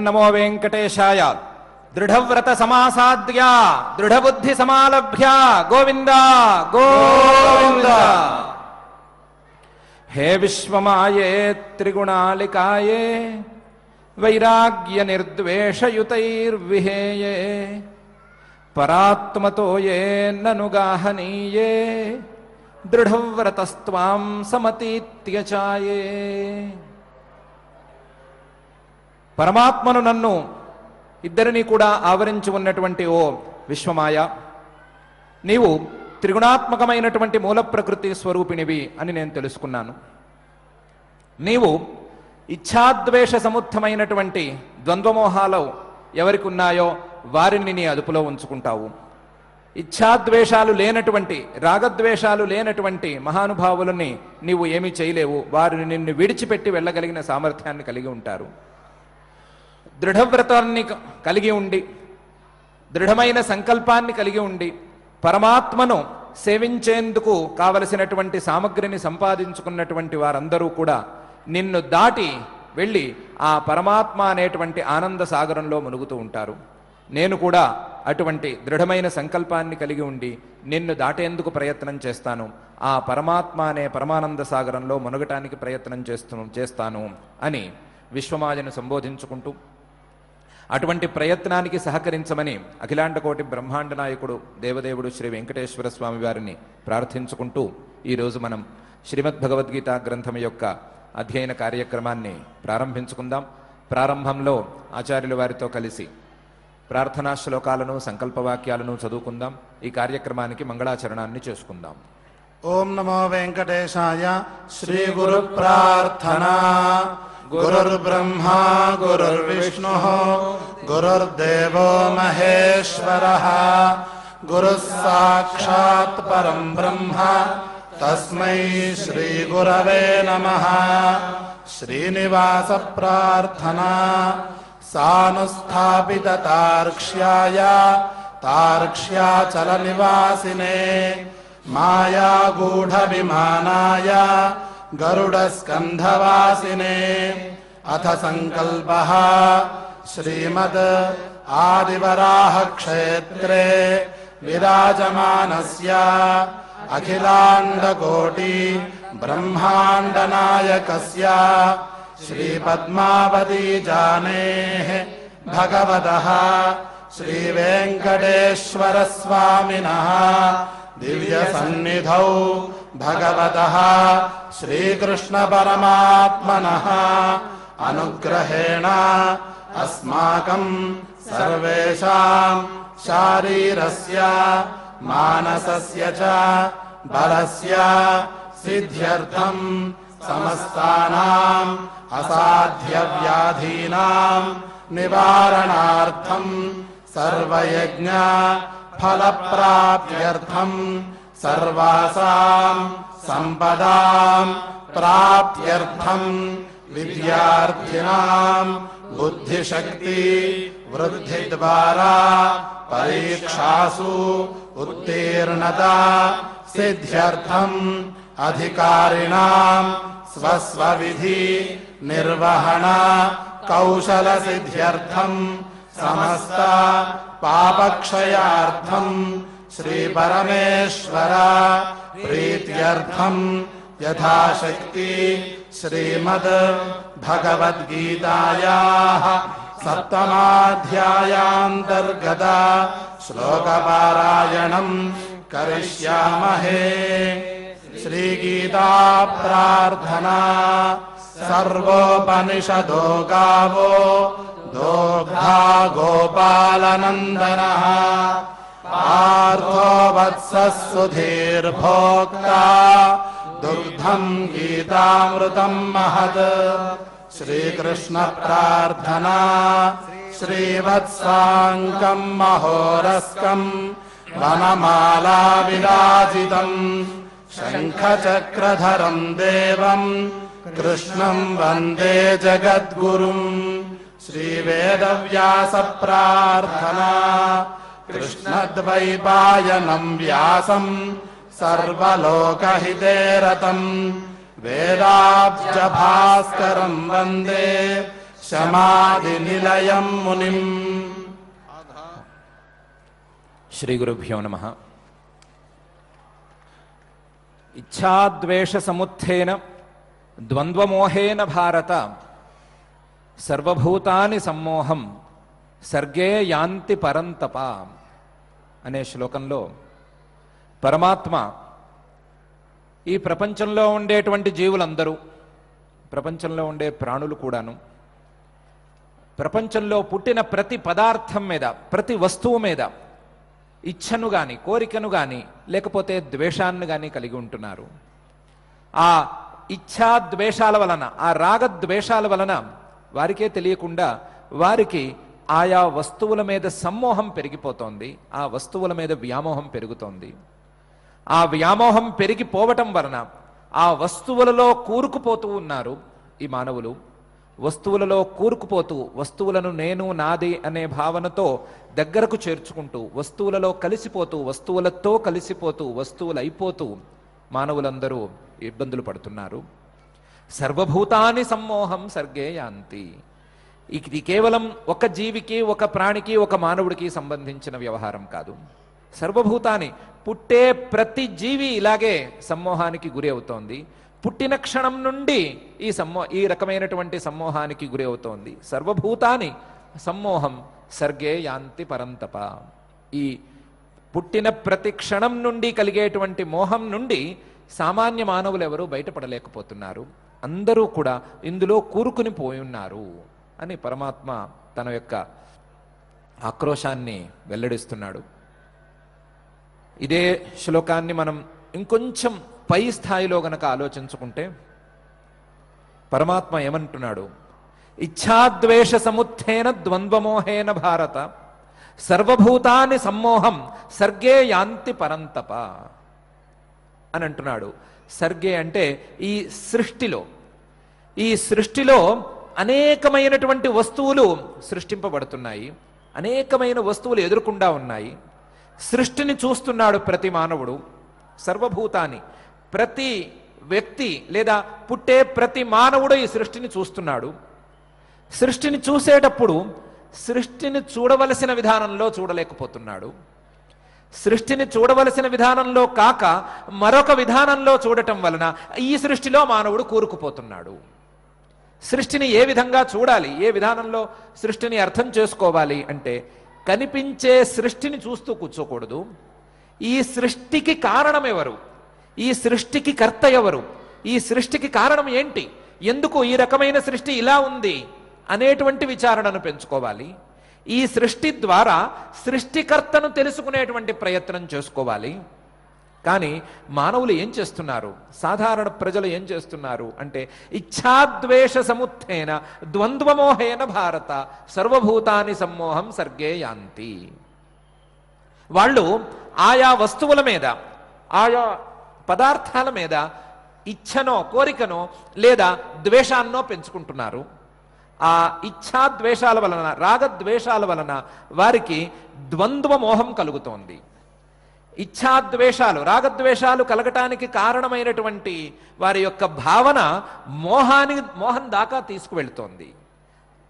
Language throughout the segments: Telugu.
नमो वेंकटेशाय। दृढ़व्रत समासाद्य दृढ़बुद्धि समालभ्य गोविंद गोविंद। हे विश्वमाये त्रिगुणालिकाये वैराग्य निर्द्वेषयुतैर्विहेये परात्मतो ये ननुगाहनीये दृढ़व्रतस्त्वां समतीत्यचाये। పరమాత్మను నన్ను ఇద్దరిని కూడా ఆవరించి ఉన్నటువంటి ఓ విశ్వమాయ, నీవు త్రిగుణాత్మకమైనటువంటి మూల ప్రకృతి స్వరూపిణివి అని నేను తెలుసుకున్నాను. నీవు ఇచ్ఛాద్వేష సముత్తమైనటువంటి ద్వంద్వమోహాలు ఎవరికి ఉన్నాయో వారిని నీ అదుపులో ఉంచుకుంటావు. ఇచ్ఛాద్వేషాలు లేనటువంటి రాగద్వేషాలు లేనటువంటి మహానుభావులని నీవు ఏమీ చేయలేవు. వారిని నిన్ను విడిచిపెట్టి వెళ్ళగలిగిన సామర్థ్యాన్ని కలిగి ఉంటారు. దృఢవ్రతాన్ని కలిగి ఉండి దృఢమైన సంకల్పాన్ని కలిగి ఉండి పరమాత్మను సేవించేందుకు కావలసినటువంటి సామగ్రిని సంపాదించుకున్నటువంటి వారందరూ కూడా నిన్ను దాటి వెళ్ళి ఆ పరమాత్మ అనేటువంటి ఆనంద సాగరంలో మునుగుతూ ఉంటారు. నేను కూడా అటువంటి దృఢమైన సంకల్పాన్ని కలిగి ఉండి నిన్ను దాటేందుకు ప్రయత్నం చేస్తాను. ఆ పరమాత్మ అనే పరమానంద సాగరంలో మునగటానికి ప్రయత్నం చేస్తాను అని విశ్వమాయను సంబోధించుకుంటూ అటువంటి ప్రయత్నానికి సహకరించమని అఖిలాండకోటి బ్రహ్మాండ నాయకుడు దేవదేవుడు శ్రీ వెంకటేశ్వర స్వామి వారిని ప్రార్థించుకుంటూ ఈరోజు మనం శ్రీమద్ భగవద్గీత గ్రంథం యొక్క అధ్యయన కార్యక్రమాన్ని ప్రారంభించుకుందాం. ప్రారంభంలో ఆచార్యుల వారితో కలిసి ప్రార్థనా శ్లోకాలను సంకల్పవాక్యాలను చదువుకుందాం. ఈ కార్యక్రమానికి మంగళాచరణాన్ని చేసుకుందాం. ఓం నమో వెంకటేశాయ. శ్రీ గురు ప్రార్థనా. గురుర్బ్రహ్మా గురుర్విష్ణుః గురుర్దేవో మహేశ్వరః గురుః సాక్షాత్ పరం బ్రహ్మ తస్మై శ్రీ గురవే నమః. శ్రీనివాస ప్రార్థనా. సానుస్థాపిత తార్క్ష్యాయ తార్క్ష్యాచల నివాసినే మాయాగూఢ విమానాయ గరుడస్కంధవాసినే. అథ సంకల్పః శ్రీమద్ ఆదివరాహ క్షేత్రే విరాజమానస్య అఖిలాండకోటి బ్రహ్మాండ నాయకస్య శ్రీ పద్మావతీ జానేః భగవతః శ్రీ వెంకటేశ్వర స్వామినః దివ్య సన్నిధౌ భగవతః శ్రీకృష్ణ పరమాత్మనః అనుగ్రహేణ అస్మాకం సర్వేషాం శారీరస్య మానసస్య చ బలస్య సిద్ధ్యర్థం సమస్తానాం అసాధ్య వ్యాధీనాం నివారణార్థం సర్వయజ్ఞ ఫలప్రాప్త్యర్థం సర్వాసాం సంపదాం ప్రాప్త్యర్థం విద్యార్థినాం బుద్ధిశక్తి వృద్ధి ద్వారా పరీక్షాసు ఉత్తీర్ణత సిద్ధ్యర్థం అధికారిణాం స్వస్వవిధి నిర్వహణ కౌశల సిద్ధ్యర్థం సమస్త పాపక్షయార్థం శ్రీ పరమేశ్వర ప్రీత్యర్థం యథాశక్తి శ్రీమద్ భగవద్గీతాయాః సప్తమాధ్యాయాంతర్గత శ్లోకపారాయణం కరిష్యామహే. శ్రీగీతా ప్రార్థనా. సర్వోపనిషదో గావో దోగ్ధా గోపాలనందనః పార్థో వత్సః సుధీర్భోక్తా దుగ్ధం గీతామృతం మహత్. శ్రీకృష్ణ ప్రార్థనా. శ్రీవత్సాంకం మహోరస్కం వనమాలా విరాజితం శంఖచక్రధరం దేవం కృష్ణం వందే జగద్గురుం. శ్రీవేదవ్యాస ప్రార్థనా. కృష్ణద్వైపాయనం వ్యాసం సర్వలోకహితే రతం వేదాబ్జ భాస్కరం వందే శమాదినిలయం మునిం. శ్రీ గురుభ్యో నమః. ఇచ్ఛాద్వేష సముత్థేన ద్వంద్వమోహేన భారత సర్వభూతాని సమ్మోహం సర్గే యాంతి పరంతప అనే శ్లోకంలో పరమాత్మ ఈ ప్రపంచంలో ఉండేటువంటి జీవులందరూ, ప్రపంచంలో ఉండే ప్రాణులు కూడాను, ప్రపంచంలో పుట్టిన ప్రతి పదార్థం మీద, ప్రతి వస్తువు మీద ఇచ్ఛను గాని, కోరికను గాని, లేకపోతే ద్వేషాన్ని గాని కలిగి ఉంటున్నారు. ఆ ఇచ్ఛా ద్వేషాల వలన, ఆ రాగద్వేషాల వలన వారికే తెలియకుండా వారికి ఆయా వస్తువుల మీద సమ్మోహం పెరిగిపోతోంది, ఆ వస్తువుల మీద వ్యామోహం పెరుగుతోంది. ఆ వ్యామోహం పెరిగిపోవటం వలన ఆ వస్తువులలో కూరుకుపోతూ ఉన్నారు ఈ మానవులు. వస్తువులలో కూరుకుపోతూ, వస్తువులను నేను, నాది అనే భావనతో దగ్గరకు చేర్చుకుంటూ, వస్తువులలో కలిసిపోతూ, వస్తువులతో కలిసిపోతూ, వస్తువులు అయిపోతూ మానవులందరూ ఇబ్బందులు పడుతున్నారు. సర్వభూతాని సమ్మోహం సర్గే యాంతి. ఇది కేవలం ఒక జీవికి, ఒక ప్రాణికి, ఒక మానవుడికి సంబంధించిన వ్యవహారం కాదు. సర్వభూతాని, పుట్టే ప్రతి జీవి ఇలాగే సమ్మోహానికి గురి అవుతోంది. పుట్టిన క్షణం నుండి ఈ రకమైనటువంటి సమ్మోహానికి గురి అవుతోంది. సర్వభూతాని సమ్మోహం సర్గే యాంతి పరంతప. ఈ పుట్టిన ప్రతి క్షణం నుండి కలిగేటువంటి మోహం నుండి సామాన్య మానవులు ఎవరూ బయటపడలేకపోతున్నారు. అందరూ కూడా ఇందులో కూరుకుని పోయి ఉన్నారు అని పరమాత్మ తన యొక్క ఆక్రోశాన్ని వెల్లడిస్తున్నాడు. ఇదే శ్లోకాన్ని మనం ఇంకొంచెం పై స్థాయిలో గనక ఆలోచించుకుంటే పరమాత్మ ఏమంటున్నాడు? ఇచ్ఛాద్వేష సముత్థేన ద్వంద్వమోహేన భారత సర్వభూతాని సమ్మోహం సర్గే యాంతి పరంతప అని అంటున్నాడు. సర్గే అంటే ఈ సృష్టిలో అనేకమైనటువంటి వస్తువులు సృష్టింపబడుతున్నాయి, అనేకమైన వస్తువులు ఎదురుకుండా ఉన్నాయి. సృష్టిని చూస్తున్నాడు ప్రతి మానవుడు. సర్వభూతాన్ని, ప్రతి వ్యక్తి లేదా పుట్టే ప్రతి మానవుడు ఈ సృష్టిని చూస్తున్నాడు. సృష్టిని చూసేటప్పుడు సృష్టిని చూడవలసిన విధానంలో చూడలేకపోతున్నాడు. సృష్టిని చూడవలసిన విధానంలో కాక మరొక విధానంలో చూడటం వలన ఈ సృష్టిలో మానవుడు కూరుకుపోతున్నాడు. సృష్టిని ఏ విధంగా చూడాలి, ఏ విధానంలో సృష్టిని అర్థం చేసుకోవాలి అంటే కనిపించే సృష్టిని చూస్తూ కూర్చోకూడదు. ఈ సృష్టికి కారణం ఎవరు, ఈ సృష్టికి కర్త ఎవరు, ఈ సృష్టికి కారణం ఏంటి, ఎందుకు ఈ రకమైన సృష్టి ఇలా ఉంది అనేటువంటి విచారణను పెంచుకోవాలి. ఈ సృష్టి ద్వారా సృష్టికర్తను తెలుసుకునేటువంటి ప్రయత్నం చేసుకోవాలి. కానీ మానవులు ఏం చేస్తున్నారు, సాధారణ ప్రజలు ఏం చేస్తున్నారు అంటే ఇచ్ఛాద్వేష సముత్థేన ద్వంద్వమోహేన భారత సర్వభూతాని సమ్మోహం సర్గే యాంతి. వాళ్ళు ఆయా వస్తువుల మీద, ఆయా పదార్థాల మీద ఇచ్ఛనో, కోరికనో లేదా ద్వేషాన్నో పెంచుకుంటున్నారు. ఆ ఇచ్ఛాద్వేషాల వలన, రాగద్వేషాల వలన వారికి ద్వంద్వ మోహం కలుగుతోంది. ఇచ్ఛాద్వేషాలు, రాగద్వేషాలు కలగటానికి కారణమైనటువంటి వారి యొక్క భావన మోహం దాకా తీసుకువెళ్తోంది.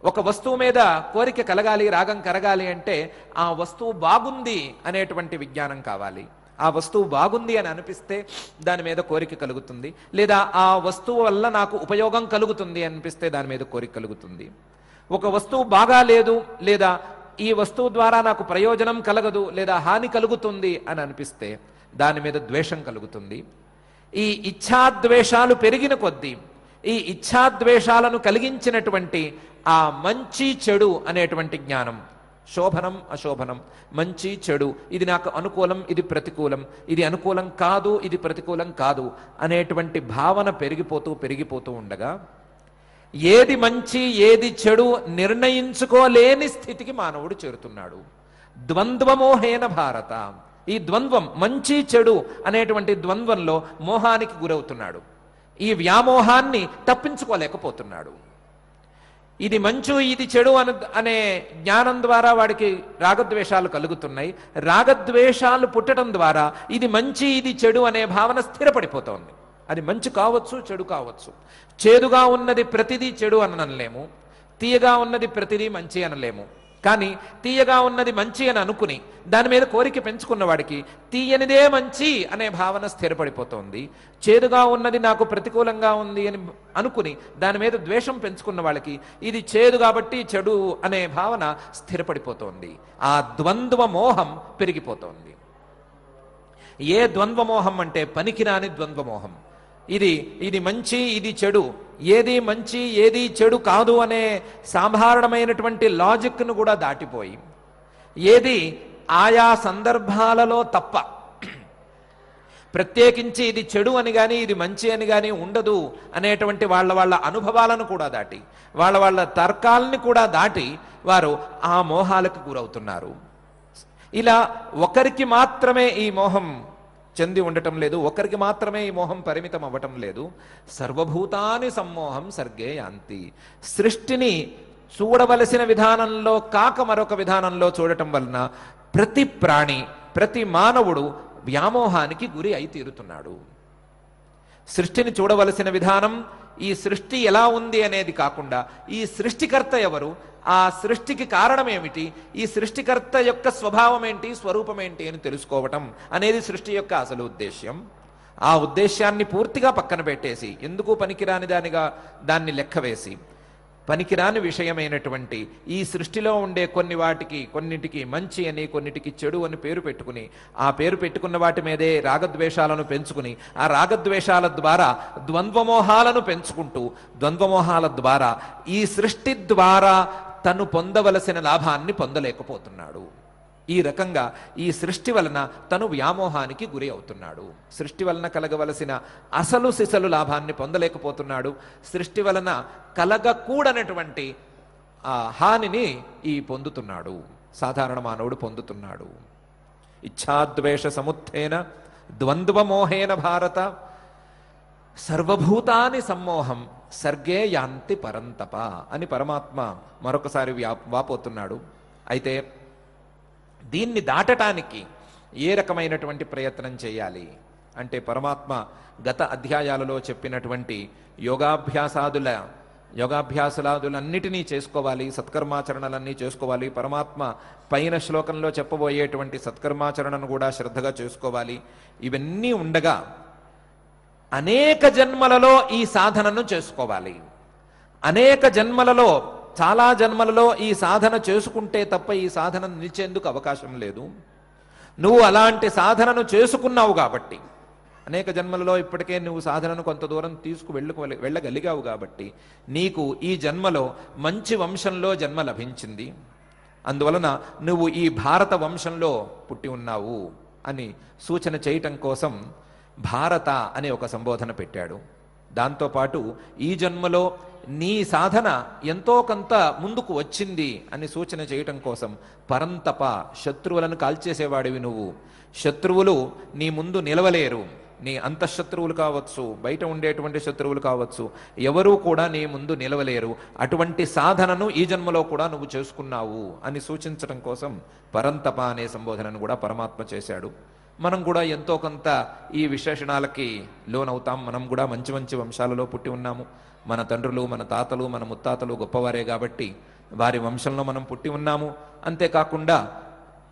ఒక వస్తువు మీద కోరిక కలగాలి, రాగం కరగాలి అంటే ఆ వస్తువు బాగుంది అనేటువంటి విజ్ఞానం కావాలి. ఆ వస్తువు బాగుంది అని అనిపిస్తే దాని మీద కోరిక కలుగుతుంది, లేదా ఆ వస్తువు వల్ల నాకు ఉపయోగం కలుగుతుంది అనిపిస్తే దాని మీద కోరిక కలుగుతుంది. ఒక వస్తువు బాగా లేదు, లేదా ఈ వస్తువు ద్వారా నాకు ప్రయోజనం కలగదు లేదా హాని కలుగుతుంది అని అనిపిస్తే దాని మీద ద్వేషం కలుగుతుంది. ఈ ఇచ్ఛాద్వేషాలు పెరిగిన కొద్దీ, ఈ ఇచ్ఛాద్వేషాలను కలిగించినటువంటి ఆ మంచి చెడు అనేటువంటి జ్ఞానం, శోభనం అశోభనం, మంచి చెడు, ఇది నాకు అనుకూలం, ఇది ప్రతికూలం, ఇది అనుకూలం కాదు, ఇది ప్రతికూలం కాదు అనేటువంటి భావన పెరిగిపోతూ ఉండగా ఏది మంచి ఏది చెడు నిర్ణయించుకోలేని స్థితికి మానవుడు చేరుతున్నాడు. ద్వంద్వమోహేన భారత. ఈ ద్వంద్వం, మంచి చెడు అనేటువంటి ద్వంద్వంలో మోహానికి గురవుతున్నాడు. ఈ వ్యామోహాన్ని తప్పించుకోలేకపోతున్నాడు. ఇది మంచు ఇది చెడు అనే జ్ఞానం ద్వారా వాడికి రాగద్వేషాలు కలుగుతున్నాయి. రాగద్వేషాలు పుట్టడం ద్వారా ఇది మంచి ఇది చెడు అనే భావన స్థిరపడిపోతోంది. అది మంచి కావచ్చు, చెడు కావచ్చు. చేదుగా ఉన్నది ప్రతిదీ చెడు అనలేము, తీయగా ఉన్నది ప్రతిదీ మంచి అనలేము, కానీ తీయగా ఉన్నది మంచి అని అనుకుని దాని మీద కోరిక పెంచుకున్న వాడికి తీయనిదే మంచి అనే భావన స్థిరపడిపోతుంది. చేదుగా ఉన్నది నాకు ప్రతికూలంగా ఉంది అని అనుకుని దాని మీద ద్వేషం పెంచుకున్న వాళ్ళకి ఇది చేదు కాబట్టి చెడు అనే భావన స్థిరపడిపోతోంది. ఆ ద్వంద్వ మోహం పెరిగిపోతోంది. ఏ ద్వంద్వమోహం అంటే పనికిరాని ద్వంద్వమోహం. ఇది మంచి ఇది చెడు, ఏది మంచి ఏది చెడు కాదు అనే సాధారణమైనటువంటి లాజిక్ను కూడా దాటిపోయి ఏది ఆయా సందర్భాలలో తప్ప ప్రత్యేకించి ఇది చెడు అని కానీ ఇది మంచి అని కానీ ఉండదు అనేటువంటి వాళ్ళ అనుభవాలను కూడా దాటి వాళ్ళ తర్కాలని కూడా దాటి వారు ఆ మోహాలకు గురవుతున్నారు. ఇలా ఒకరికి మాత్రమే ఈ మోహం చెంది ఉండటం లేదు, ఒకరికి మాత్రమే ఈ మోహం పరిమితం అవ్వటం లేదు. సర్వభూతాని సమ్మోహం సర్గే యాంతి. సృష్టిని చూడవలసిన విధానంలో కాక మరొక విధానంలో చూడటం వలన ప్రతి ప్రాణి ప్రతి మానవుడు వ్యామోహానికి గురి అయి తీరుతున్నాడు. సృష్టిని చూడవలసిన విధానం ఈ సృష్టి ఎలా ఉంది అనేది కాకుండా ఈ సృష్టికర్త ఎవరు, ఆ సృష్టికి కారణం ఏమిటి, ఈ సృష్టికర్త యొక్క స్వభావం ఏంటి, స్వరూపం ఏంటి అని తెలుసుకోవటం అనేది సృష్టి యొక్క అసలు ఉద్దేశ్యం. ఆ ఉద్దేశాన్ని పూర్తిగా పక్కన పెట్టేసి ఎందుకు పనికిరాని దాన్ని లెక్కవేసి పనికిరాని విషయమైనటువంటి ఈ సృష్టిలో ఉండే కొన్నిటికి మంచి అని కొన్నిటికి చెడు అని పేరు పెట్టుకుని ఆ పేరు పెట్టుకున్న వాటి మీదే రాగద్వేషాలను పెంచుకుని ఆ రాగద్వేషాల ద్వారా ద్వంద్వమోహాలను పెంచుకుంటూ ద్వంద్వమోహాల ద్వారా ఈ సృష్టి ద్వారా తను పొందవలసిన లాభాన్ని పొందలేకపోతున్నాడు. ఈ రకంగా ఈ సృష్టి వలన తను వ్యామోహానికి గురి అవుతున్నాడు. సృష్టి వలన కలగవలసిన అసలు సిసలు లాభాన్ని పొందలేకపోతున్నాడు. సృష్టి వలన కలగకూడనటువంటి హానిని పొందుతున్నాడు, సాధారణ మానవుడు పొందుతున్నాడు. ఇచ్ఛాద్వేష సముత్థేన ద్వంద్వమోహేన భారత సర్వభూతాని సమ్మోహం సర్గే యాంతి పరంతప అని పరమాత్మ మరొకసారి వాపోతున్నాడు. అయితే దీన్ని దాటటానికి ఏ రకమైనటువంటి ప్రయత్నం చేయాలి అంటే పరమాత్మ గత అధ్యాయాలలో చెప్పినటువంటి యోగాభ్యాసాదులన్నిటినీ చేసుకోవాలి, సత్కర్మాచరణలన్నీ చేసుకోవాలి. పరమాత్మ పైన శ్లోకంలో చెప్పబోయేటువంటి సత్కర్మాచరణను కూడా శ్రద్ధగా చేసుకోవాలి. ఇవన్నీ ఉండగా అనేక జన్మలలో ఈ సాధనను చేసుకోవాలి. అనేక జన్మలలో చాలా జన్మలలో ఈ సాధన చేసుకుంటే తప్ప ఈ సాధన నిలిచేందుకు అవకాశం లేదు. నువ్వు అలాంటి సాధనను చేసుకున్నావు కాబట్టి అనేక జన్మలలో ఇప్పటికే నువ్వు సాధనను కొంత దూరం వెళ్ళగలిగావు కాబట్టి నీకు ఈ జన్మలో మంచి వంశంలో జన్మ లభించింది. అందువలన నువ్వు ఈ భారత వంశంలో పుట్టి ఉన్నావు అని సూచన చేయటం కోసం భారత అనే ఒక సంబోధన పెట్టాడు. దాంతోపాటు ఈ జన్మలో నీ సాధన ఎంతో కొంత ముందుకు వచ్చింది అని సూచన చేయటం కోసం పరంతప, శత్రువులను కాల్చేసేవాడివి నువ్వు. శత్రువులు నీ ముందు నిలవలేరు. నీ అంతఃశత్రువులు కావచ్చు, బయట ఉండేటువంటి శత్రువులు కావచ్చు, ఎవరూ కూడా నీ ముందు నిలవలేరు. అటువంటి సాధనను ఈ జన్మలో కూడా నువ్వు చేసుకున్నావు అని సూచించడం కోసం పరంతప అనే సంబోధనను కూడా పరమాత్మ చేశాడు. మనం కూడా ఎంతో కొంత ఈ విశేషణాలకి లోనవుతాం. మనం కూడా మంచి మంచి వంశాలలో పుట్టి ఉన్నాము. మన తండ్రులు, మన తాతలు, మన ముత్తాతలు గొప్పవారే కాబట్టి వారి వంశంలో మనం పుట్టి ఉన్నాము. అంతేకాకుండా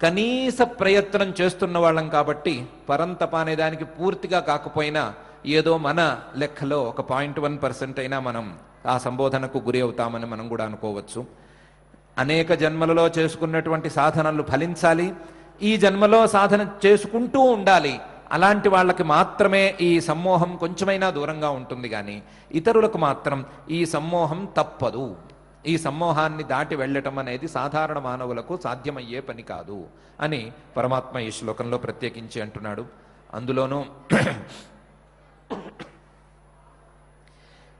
కనీస ప్రయత్నం చేస్తున్న వాళ్ళం కాబట్టి పరంతప అనే దానికి పూర్తిగా కాకపోయినా ఏదో మన లెక్కలో ఒక 0.1% అయినా మనం ఆ సంబోధనకు గురి అవుతామని మనం కూడా అనుకోవచ్చు. అనేక జన్మలలో చేసుకున్నటువంటి సాధనలు ఫలించాలి. ఈ జన్మలో సాధన చేసుకుంటూ ఉండాలి. అలాంటి వాళ్ళకి మాత్రమే ఈ సమ్మోహం కొంచెమైనా దూరంగా ఉంటుంది, కానీ ఇతరులకు మాత్రం ఈ సమ్మోహం తప్పదు. ఈ సమ్మోహాన్ని దాటి వెళ్ళటం అనేది సాధారణ మానవులకు సాధ్యమయ్యే పని కాదు అని పరమాత్మ ఈ శ్లోకంలో ప్రత్యేకించి అంటున్నాడు. అందులోనూ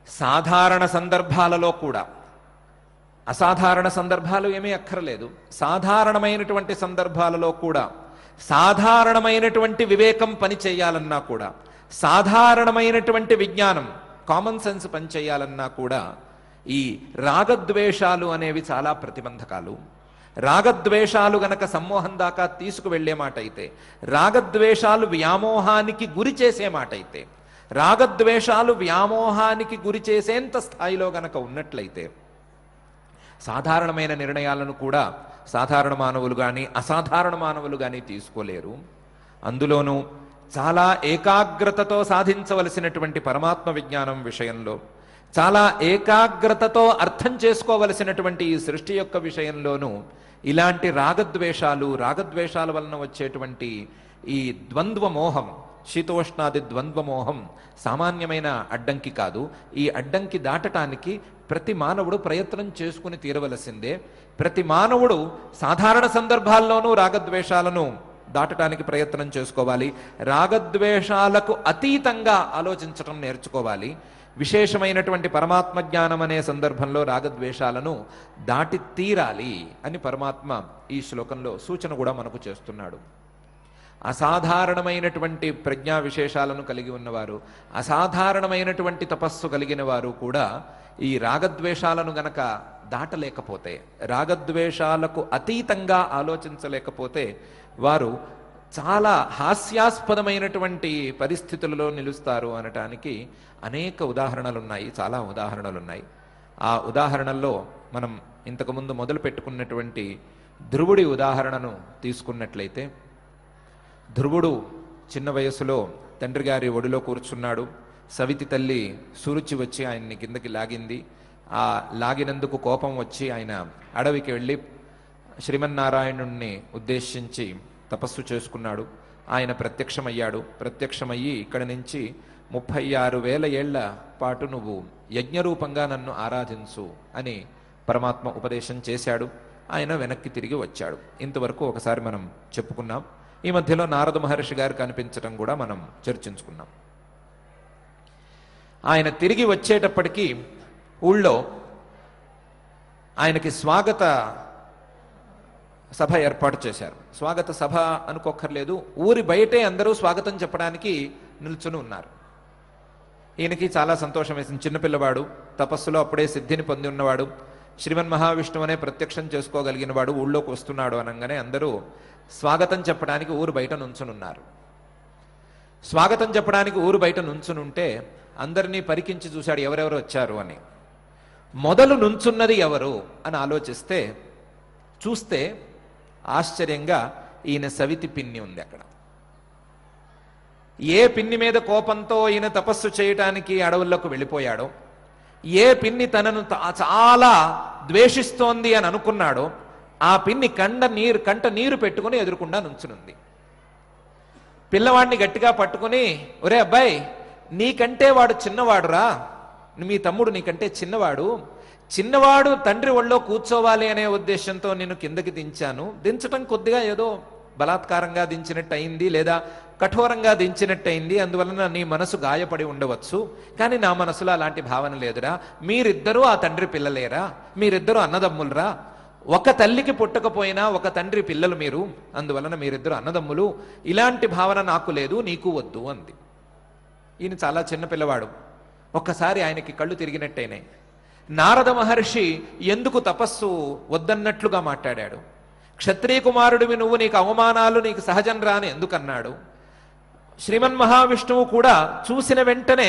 సాధారణ సందర్భాలలో కూడా, అసాధారణ సందర్భాలు ఏమీ అక్కర్లేదు, సాధారణమైనటువంటి సందర్భాలలో కూడా సాధారణమైనటువంటి వివేకం పని చేయాలన్నా కూడా, సాధారణమైనటువంటి విజ్ఞానం కామన్ సెన్స్ పని చేయాలన్నా కూడా ఈ రాగద్వేషాలు అనేవి చాలా ప్రతిబంధకాలు. రాగద్వేషాలు గనక సమ్మోహం దాకా తీసుకువెళ్లే మాట అయితే, రాగద్వేషాలు వ్యామోహానికి గురి చేసే మాట అయితే, రాగద్వేషాలు వ్యామోహానికి గురి చేసేంత స్థాయిలో గనక ఉన్నట్లయితే సాధారణమైన నిర్ణయాలను కూడా సాధారణ మానవులు కానీ అసాధారణ మానవులు కానీ తీసుకోలేరు. అందులోనూ చాలా ఏకాగ్రతతో సాధించవలసినటువంటి పరమాత్మ విజ్ఞానం విషయంలో, చాలా ఏకాగ్రతతో అర్థం చేసుకోవలసినటువంటి ఈ సృష్టి యొక్క విషయంలోనూ ఇలాంటి రాగద్వేషాల వలన వచ్చేటువంటి ఈ ద్వంద్వమోహం, శీతోష్ణాది ద్వంద్వమోహం సామాన్యమైన అడ్డంకి కాదు. ఈ అడ్డంకి దాటటానికి ప్రతి మానవుడు ప్రయత్నం చేసుకుని తీరవలసిందే. ప్రతి మానవుడు సాధారణ సందర్భాల్లోనూ రాగద్వేషాలను దాటడానికి ప్రయత్నం చేసుకోవాలి. రాగద్వేషాలకు అతీతంగా ఆలోచించటం నేర్చుకోవాలి. విశేషమైనటువంటి పరమాత్మ జ్ఞానం అనే సందర్భంలో రాగద్వేషాలను దాటి తీరాలి అని పరమాత్మ ఈ శ్లోకంలో సూచన కూడా మనకు చేస్తున్నాడు. అసాధారణమైనటువంటి ప్రజ్ఞా విశేషాలను కలిగి ఉన్నవారు, అసాధారణమైనటువంటి తపస్సు కలిగిన వారు కూడా ఈ రాగద్వేషాలను గనక దాటలేకపోతే, రాగద్వేషాలకు అతీతంగా ఆలోచించలేకపోతే వారు చాలా హాస్యాస్పదమైనటువంటి పరిస్థితులలో నిలుస్తారు అనటానికి అనేక ఉదాహరణలున్నాయి, చాలా ఉదాహరణలున్నాయి. ఆ ఉదాహరణల్లో మనం ఇంతకుముందు మొదలు పెట్టుకున్నటువంటి ధ్రువుడి ఉదాహరణను తీసుకున్నట్లయితే, ధ్రువుడు చిన్న వయసులో తండ్రి గారి ఒడిలో కూర్చున్నాడు. సవితి తల్లి సురుచి వచ్చి ఆయన్ని కిందకి లాగింది. ఆ లాగినందుకు కోపం వచ్చి ఆయన అడవికి వెళ్ళి శ్రీమన్నారాయణుణ్ణి ఉద్దేశించి తపస్సు చేసుకున్నాడు. ఆయన ప్రత్యక్షమయ్యాడు. ప్రత్యక్షమయ్యి ఇక్కడి నుంచి 36,000 ఏళ్ల పాటు నువ్వు యజ్ఞరూపంగా నన్ను ఆరాధించు అని పరమాత్మ ఉపదేశం చేశాడు. ఆయన వెనక్కి తిరిగి వచ్చాడు. ఇంతవరకు ఒకసారి మనం చెప్పుకున్నాం. ఈ మధ్యలో నారద మహర్షి గారు కనిపించడం కూడా మనం చర్చించుకున్నాం. ఆయన తిరిగి వచ్చేటప్పటికీ ఊళ్ళో ఆయనకి స్వాగత సభ ఏర్పాటు చేశారు. స్వాగత సభ అనుకోక్కర్లేదు, ఊరి బయటే అందరూ స్వాగతం చెప్పడానికి నిల్చుని ఉన్నారు. ఈయనకి చాలా సంతోషం వేసింది. చిన్నపిల్లవాడు, తపస్సులో అప్పుడే సిద్ధిని పొంది ఉన్నవాడు, శ్రీమన్ మహావిష్ణువు అనే ప్రత్యక్షం చేసుకోగలిగిన వాడు ఊళ్ళోకి వస్తున్నాడు అనగానే అందరూ స్వాగతం చెప్పడానికి ఊరు బయట నుంచునున్నారు. స్వాగతం చెప్పడానికి ఊరు బయట నుంచునుంటే అందరినీ పరికించి చూశాడు ఎవరెవరు వచ్చారు అని. మొదలు నుంచున్నది ఎవరు అని ఆలోచిస్తే చూస్తే ఆశ్చర్యంగా ఈయన సవితి పిన్ని ఉంది అక్కడ. ఏ పిన్ని మీద కోపంతో ఈయన తపస్సు చేయటానికి అడవుల్లోకి వెళ్ళిపోయాడో, ఏ పిన్ని తనను చాలా ద్వేషిస్తోంది అని అనుకున్నాడో, ఆ పిన్ని కంట నీరు పెట్టుకుని ఎదురుకుండా నుంచునుంది. పిల్లవాడిని గట్టిగా పట్టుకుని, ఒరే అబ్బాయి, నీకంటే వాడు చిన్నవాడురా, మీ తమ్ముడు నీకంటే చిన్నవాడు తండ్రి ఒళ్ళో కూర్చోవాలి అనే ఉద్దేశంతో నేను కిందకి దించాను. దించటం కొద్దిగా ఏదో బలాత్కారంగా దించినట్టు అయింది, లేదా కఠోరంగా దించినట్టు అయింది. అందువలన నీ మనసు గాయపడి ఉండవచ్చు. కానీ నా మనసులో అలాంటి భావన లేదురా. మీరిద్దరూ ఆ తండ్రి పిల్లలేరా, మీరిద్దరూ అన్నదమ్ములరా. ఒక తల్లికి పుట్టకపోయినా ఒక తండ్రి పిల్లలు మీరు, అందువలన మీరిద్దరు అన్నదమ్ములు. ఇలాంటి భావన నాకు లేదు, నీకు వద్దు అంది. ఈయన చాలా చిన్న పిల్లవాడు. ఒక్కసారి ఆయనకి కళ్ళు తిరిగినట్టయినాయి. నారద మహర్షి ఎందుకు తపస్సు వద్దన్నట్లుగా మాట్లాడాడు. క్షత్రియ కుమారుడివి నువ్వు, నీకు అవమానాలు నీకు సహజం రాని ఎందుకన్నాడు. శ్రీమన్ మహావిష్ణువు కూడా చూసిన వెంటనే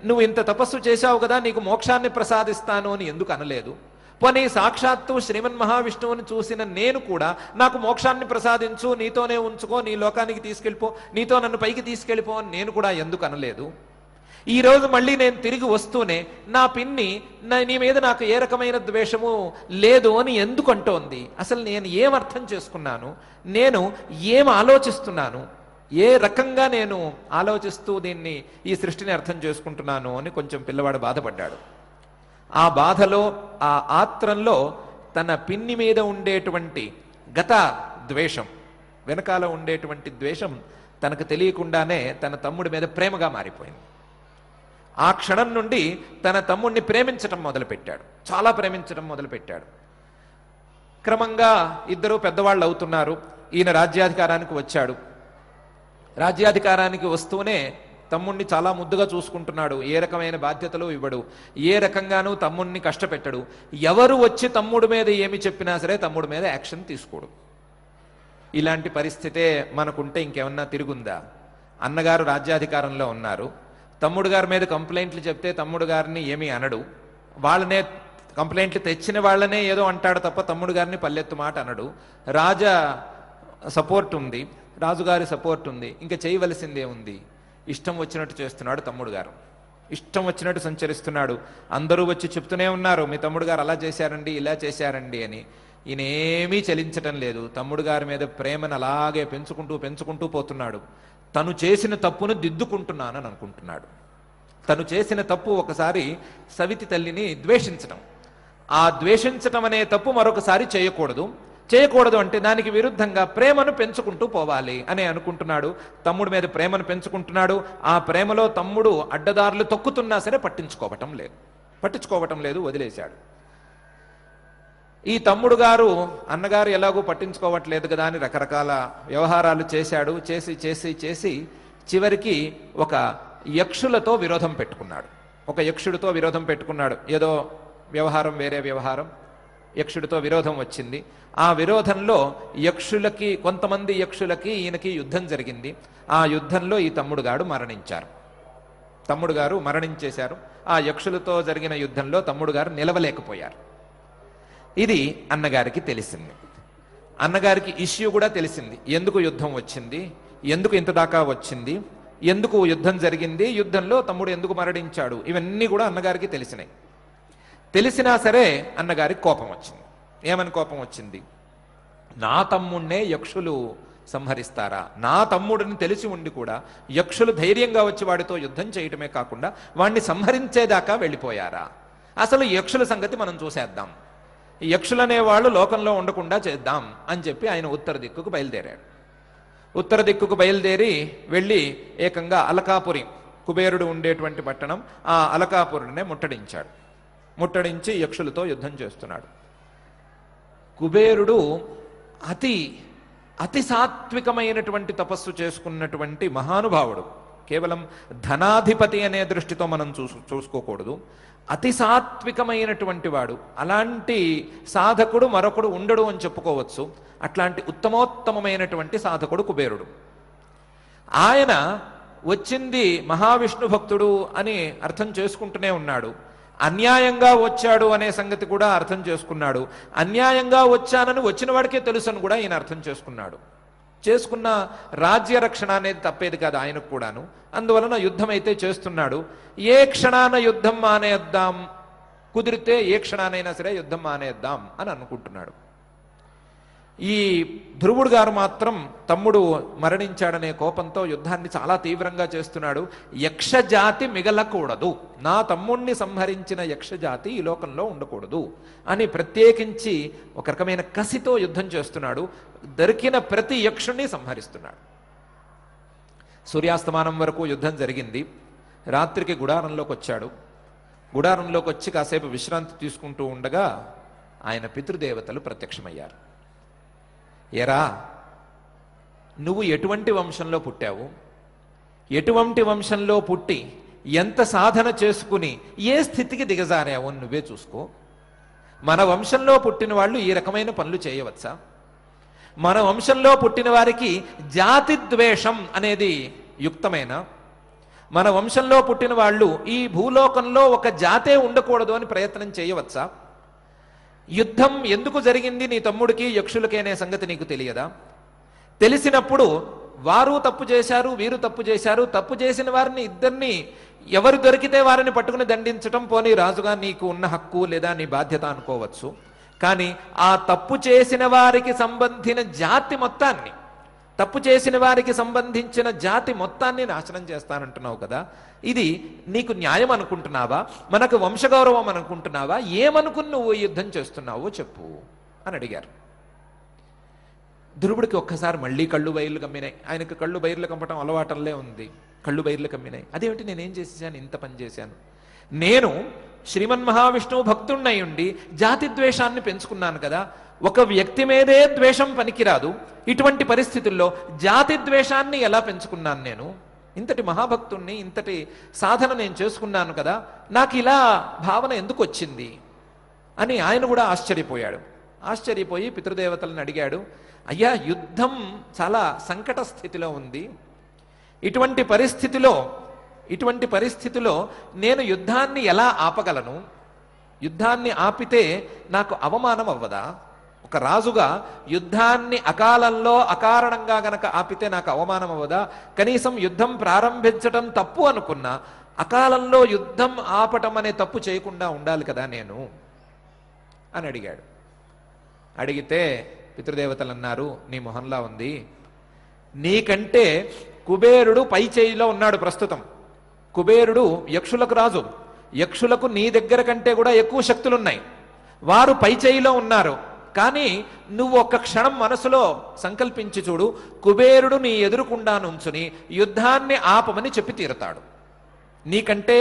నువ్వు ఇంత తపస్సు చేశావు కదా, నీకు మోక్షాన్ని ప్రసాదిస్తాను అని ఎందుకు అనలేదు. పోనీ సాక్షాత్తు శ్రీమన్ మహావిష్ణువుని చూసిన నేను కూడా నాకు మోక్షాన్ని ప్రసాదించు, నీతోనే ఉంచుకో, నీ లోకానికి తీసుకెళ్ళిపో, నీతో నన్ను పైకి తీసుకెళ్ళిపో అని నేను కూడా ఎందుకు అనలేదు. ఈరోజు మళ్ళీ నేను తిరిగి వస్తూనే నా పిన్ని నీ మీద నాకు ఏ రకమైన ద్వేషము లేదు అని ఎందుకు అంటోంది. అసలు నేను ఏం అర్థం చేసుకున్నాను, నేను ఏం ఆలోచిస్తున్నాను, ఏ రకంగా నేను ఆలోచిస్తూ దీన్ని ఈ సృష్టిని అర్థం చేసుకుంటున్నాను అని కొంచెం పిల్లవాడు బాధపడ్డాడు. ఆ బాధలో, ఆ ఆత్రంలో తన పిన్ని మీద ఉండేటువంటి గత ద్వేషం, వెనకాల ఉండేటువంటి ద్వేషం తనకు తెలియకుండానే తన తమ్ముడి మీద ప్రేమగా మారిపోయింది. ఆ క్షణం నుండి తన తమ్ముడిని ప్రేమించటం మొదలుపెట్టాడు, చాలా ప్రేమించడం మొదలుపెట్టాడు. క్రమంగా ఇద్దరు పెద్దవాళ్ళు అవుతున్నారు. ఈయన రాజ్యాధికారానికి వచ్చాడు. రాజ్యాధికారానికి వస్తూనే తమ్ముణ్ణి చాలా ముద్దుగా చూసుకుంటున్నాడు. ఏ రకమైన బాధ్యతలు ఇవ్వడు, ఏ రకంగానూ తమ్ముణ్ణి కష్టపెట్టడు. ఎవరు వచ్చి తమ్ముడి మీద ఏమి చెప్పినా సరే తమ్ముడి మీద యాక్షన్ తీసుకోడు. ఇలాంటి పరిస్థితే మనకుంటే ఇంకేమన్నా తిరుగుందా? అన్నగారు రాజ్యాధికారంలో ఉన్నారు, తమ్ముడు గారి మీద కంప్లైంట్లు చెప్తే తమ్ముడు గారిని ఏమీ అనడు, వాళ్ళనే కంప్లైంట్లు తెచ్చిన వాళ్ళనే ఏదో అంటాడు తప్ప తమ్ముడు గారిని పల్లెత్తు మాట అనడు. రాజా సపోర్ట్ ఉంది, రాజుగారి సపోర్ట్ ఉంది, ఇంకా చేయవలసిందే ఉంది. ఇష్టం వచ్చినట్టు చేస్తున్నాడు తమ్ముడు గారు, ఇష్టం వచ్చినట్టు సంచరిస్తున్నాడు. అందరూ వచ్చి చెప్తూనే ఉన్నారు, మీ తమ్ముడు గారు అలా చేశారండి, ఇలా చేశారండి అని. ఈయనేమీ చలించటం లేదు. తమ్ముడు గారి మీద ప్రేమను అలాగే పెంచుకుంటూ పోతున్నాడు. తను చేసిన తప్పును దిద్దుకుంటున్నానని అనుకుంటున్నాడు. తను చేసిన తప్పు ఒకసారి సవితి తల్లిని ద్వేషించటం. ఆ ద్వేషించటం అనే తప్పు మరొకసారి చేయకూడదు అంటే దానికి విరుద్ధంగా ప్రేమను పెంచుకుంటూ పోవాలి అని అనుకుంటున్నాడు. తమ్ముడి మీద ప్రేమను పెంచుకుంటున్నాడు. ఆ ప్రేమలో తమ్ముడు అడ్డదారులు తొక్కుతున్నా సరే పట్టించుకోవటం లేదు, వదిలేశాడు. ఈ తమ్ముడు గారు అన్నగారు ఎలాగూ పట్టించుకోవట్లేదు కదా అని రకరకాల వ్యవహారాలు చేశాడు. చేసి చివరికి ఒక యక్షులతో విరోధం పెట్టుకున్నాడు. ఒక యక్షుడితో విరోధం పెట్టుకున్నాడు. ఏదో వ్యవహారం, వేరే వ్యవహారం, యక్షుడితో విరోధం వచ్చింది. ఆ విరోధంలో కొంతమంది యక్షులకి ఈయనకి యుద్ధం జరిగింది. ఆ యుద్ధంలో ఈ తమ్ముడు గారు మరణించేశారు. ఆ యక్షులతో జరిగిన యుద్ధంలో తమ్ముడు గారు నిలవలేకపోయారు. ఇది అన్నగారికి తెలిసింది. అన్నగారికి ఇష్యూ కూడా తెలిసింది. ఎందుకు యుద్ధం వచ్చింది, ఎందుకు ఇంత దాకా వచ్చింది, ఎందుకు యుద్ధం జరిగింది, యుద్ధంలో తమ్ముడు ఎందుకు మరణించాడు, ఇవన్నీ కూడా అన్నగారికి తెలిసినా సరే అన్నగారికి కోపం వచ్చింది. ఏమని కోపం వచ్చింది? నా తమ్ముణ్ణే యక్షులు సంహరిస్తారా? నా తమ్ముడిని తెలిసి ఉండి కూడా యక్షులు ధైర్యంగా వచ్చి వాడితో యుద్ధం చేయటమే కాకుండా వాణ్ణి సంహరించేదాకా వెళ్ళిపోయారా? అసలు యక్షుల సంగతి మనం చూసేద్దాం, ఈ యక్షులనే వాళ్ళు లోకంలో ఉండకుండా చేద్దాం అని చెప్పి ఆయన ఉత్తర దిక్కుకు బయలుదేరాడు. ఉత్తర దిక్కుకు బయలుదేరి వెళ్ళి ఏకంగా అలకాపురి, కుబేరుడు ఉండేటువంటి పట్టణం, ఆ అలకాపురినే ముట్టడించి యక్షులతో యుద్ధం చేస్తున్నాడు. కుబేరుడు అతి సాత్వికమైనటువంటి తపస్సు చేసుకున్నటువంటి మహానుభావుడు. కేవలం ధనాధిపతి అనే దృష్టితో మనం చూసుకోకూడదు. అతి సాత్వికమైనటువంటి వాడు. అలాంటి సాధకుడు మరొకడు ఉండడు అని చెప్పుకోవచ్చు. అట్లాంటి ఉత్తమోత్తమైనటువంటి సాధకుడు కుబేరుడు. ఆయన వచ్చింది మహావిష్ణు భక్తుడు అని అర్థం చేసుకుంటూనే ఉన్నాడు. అన్యాయంగా వచ్చాడు అనే సంగతి కూడా అర్థం చేసుకున్నాడు. అన్యాయంగా వచ్చానని వచ్చిన వాడికే తెలుసు అని కూడా ఈయన అర్థం చేసుకున్న రాజ్య రక్షణ అనేది తప్పేది కాదు ఆయనకు కూడాను. అందువలన యుద్ధం అయితే చేస్తున్నాడు. ఏ క్షణాన యుద్ధం మానేద్దాం, కుదిరితే ఏ క్షణానైనా సరే యుద్ధం మానేద్దాం అని అనుకుంటున్నాడు. ఈ ధ్రువుడు గారు మాత్రం తమ్ముడు మరణించాడనే కోపంతో యుద్ధాన్ని చాలా తీవ్రంగా చేస్తున్నాడు. యక్షజాతి మిగలకూడదు, నా తమ్ముణ్ణి సంహరించిన యక్షజాతి ఈ లోకంలో ఉండకూడదు అని ప్రత్యేకించి ఒక రకమైన కసితో యుద్ధం చేస్తున్నాడు. దొరికిన ప్రతి యక్షుణ్ణి సంహరిస్తున్నాడు. సూర్యాస్తమానం వరకు యుద్ధం జరిగింది. రాత్రికి గుడారంలోకి వచ్చాడు. గుడారంలోకి వచ్చి కాసేపు విశ్రాంతి తీసుకుంటూ ఉండగా ఆయన పితృదేవతలు ప్రత్యక్షమయ్యారు. ఎరా, నువ్వు ఎటువంటి వంశంలో పుట్టావు, ఎటువంటి వంశంలో పుట్టి ఎంత సాధన చేసుకుని ఏ స్థితికి దిగజారావు అని నువ్వే చూసుకో. మన వంశంలో పుట్టిన వాళ్ళు ఈ రకమైన పనులు చేయవచ్చా? మన వంశంలో పుట్టిన వారికి జాతి ద్వేషం అనేది యుక్తమైన, మన వంశంలో పుట్టిన వాళ్ళు ఈ భూలోకంలో ఒక జాతే ఉండకూడదు అని ప్రయత్నం చేయవచ్చా? యుద్ధం ఎందుకు జరిగింది నీ తమ్ముడికి యక్షులకి అనే సంగతి నీకు తెలియదా? తెలిసినప్పుడు వారు తప్పు చేశారు, వీరు తప్పు చేశారు, తప్పు చేసిన వారిని ఇద్దరిని ఎవరు దొరికితే వారిని పట్టుకుని దండించటం పోనీ రాజుగా నీకు ఉన్న హక్కు లేదా నీ బాధ్యత అనుకోవచ్చు. కానీ ఆ తప్పు చేసిన వారికి సంబంధించిన జాతి మొత్తాన్ని నాశనం చేస్తానంటున్నావు కదా, ఇది నీకు న్యాయం అనుకుంటున్నావా, మనకు వంశగౌరవం అనుకుంటున్నావా, ఏమనుకుని నువ్వు యుద్ధం చేస్తున్నావో చెప్పు అని అడిగారు. ధ్రువుడికి ఒక్కసారి మళ్ళీ కళ్ళు బయర్లు కమ్మినాయి. ఆయనకు కళ్ళు బయర్లు కమ్మటం అలవాటంలే ఉంది. కళ్ళు బయర్లు కమ్మినాయి. అదేమిటి, నేనేం చేసేసాను, ఇంత పని చేశాను? నేను శ్రీమన్మహావిష్ణువు భక్తుణ్ణై ఉండి జాతి ద్వేషాన్ని పెంచుకున్నాను కదా. ఒక వ్యక్తి మీదే ద్వేషం పనికిరాదు, ఇటువంటి పరిస్థితుల్లో జాతి ద్వేషాన్ని ఎలా పెంచుకున్నాను నేను? ఇంతటి మహాభక్తుణ్ణి, ఇంతటి సాధన నేను చేసుకున్నాను కదా, నాకు ఇలా భావన ఎందుకు వచ్చింది అని ఆయన కూడా ఆశ్చర్యపోయి పితృదేవతలను అడిగాడు. అయ్యా, యుద్ధం చాలా సంకట స్థితిలో ఉంది. ఇటువంటి పరిస్థితిలో నేను యుద్ధాన్ని ఎలా ఆపగలను? యుద్ధాన్ని ఆపితే నాకు అవమానం అవ్వదా? ఒక రాజుగా యుద్ధాన్ని అకాలంలో అకారణంగా గనక ఆపితే నాకు అవమానం అవ్వదా? కనీసం యుద్ధం ప్రారంభించటం తప్పు అనుకున్నా అకాలంలో యుద్ధం ఆపటం అనే తప్పు చేయకుండా ఉండాలి కదా నేను అని అడిగాడు. అడిగితే పితృదేవతలు అన్నారు, నీ మొహంలా ఉంది, నీకంటే కుబేరుడు పై చేయిలో ఉన్నాడు ప్రస్తుతం. కుబేరుడు యక్షులకు రాజు. యక్షులకు నీ దగ్గర కంటే కూడా ఎక్కువ శక్తులున్నాయి. వారు పై చేయిలో ఉన్నారు. కానీ నువ్వు ఒక్క క్షణం మనసులో సంకల్పించి చూడు, కుబేరుడు నీ ఎదురుకుండా నుంచుని యుద్ధాన్ని ఆపమని చెప్పి తీరుతాడు. నీకంటే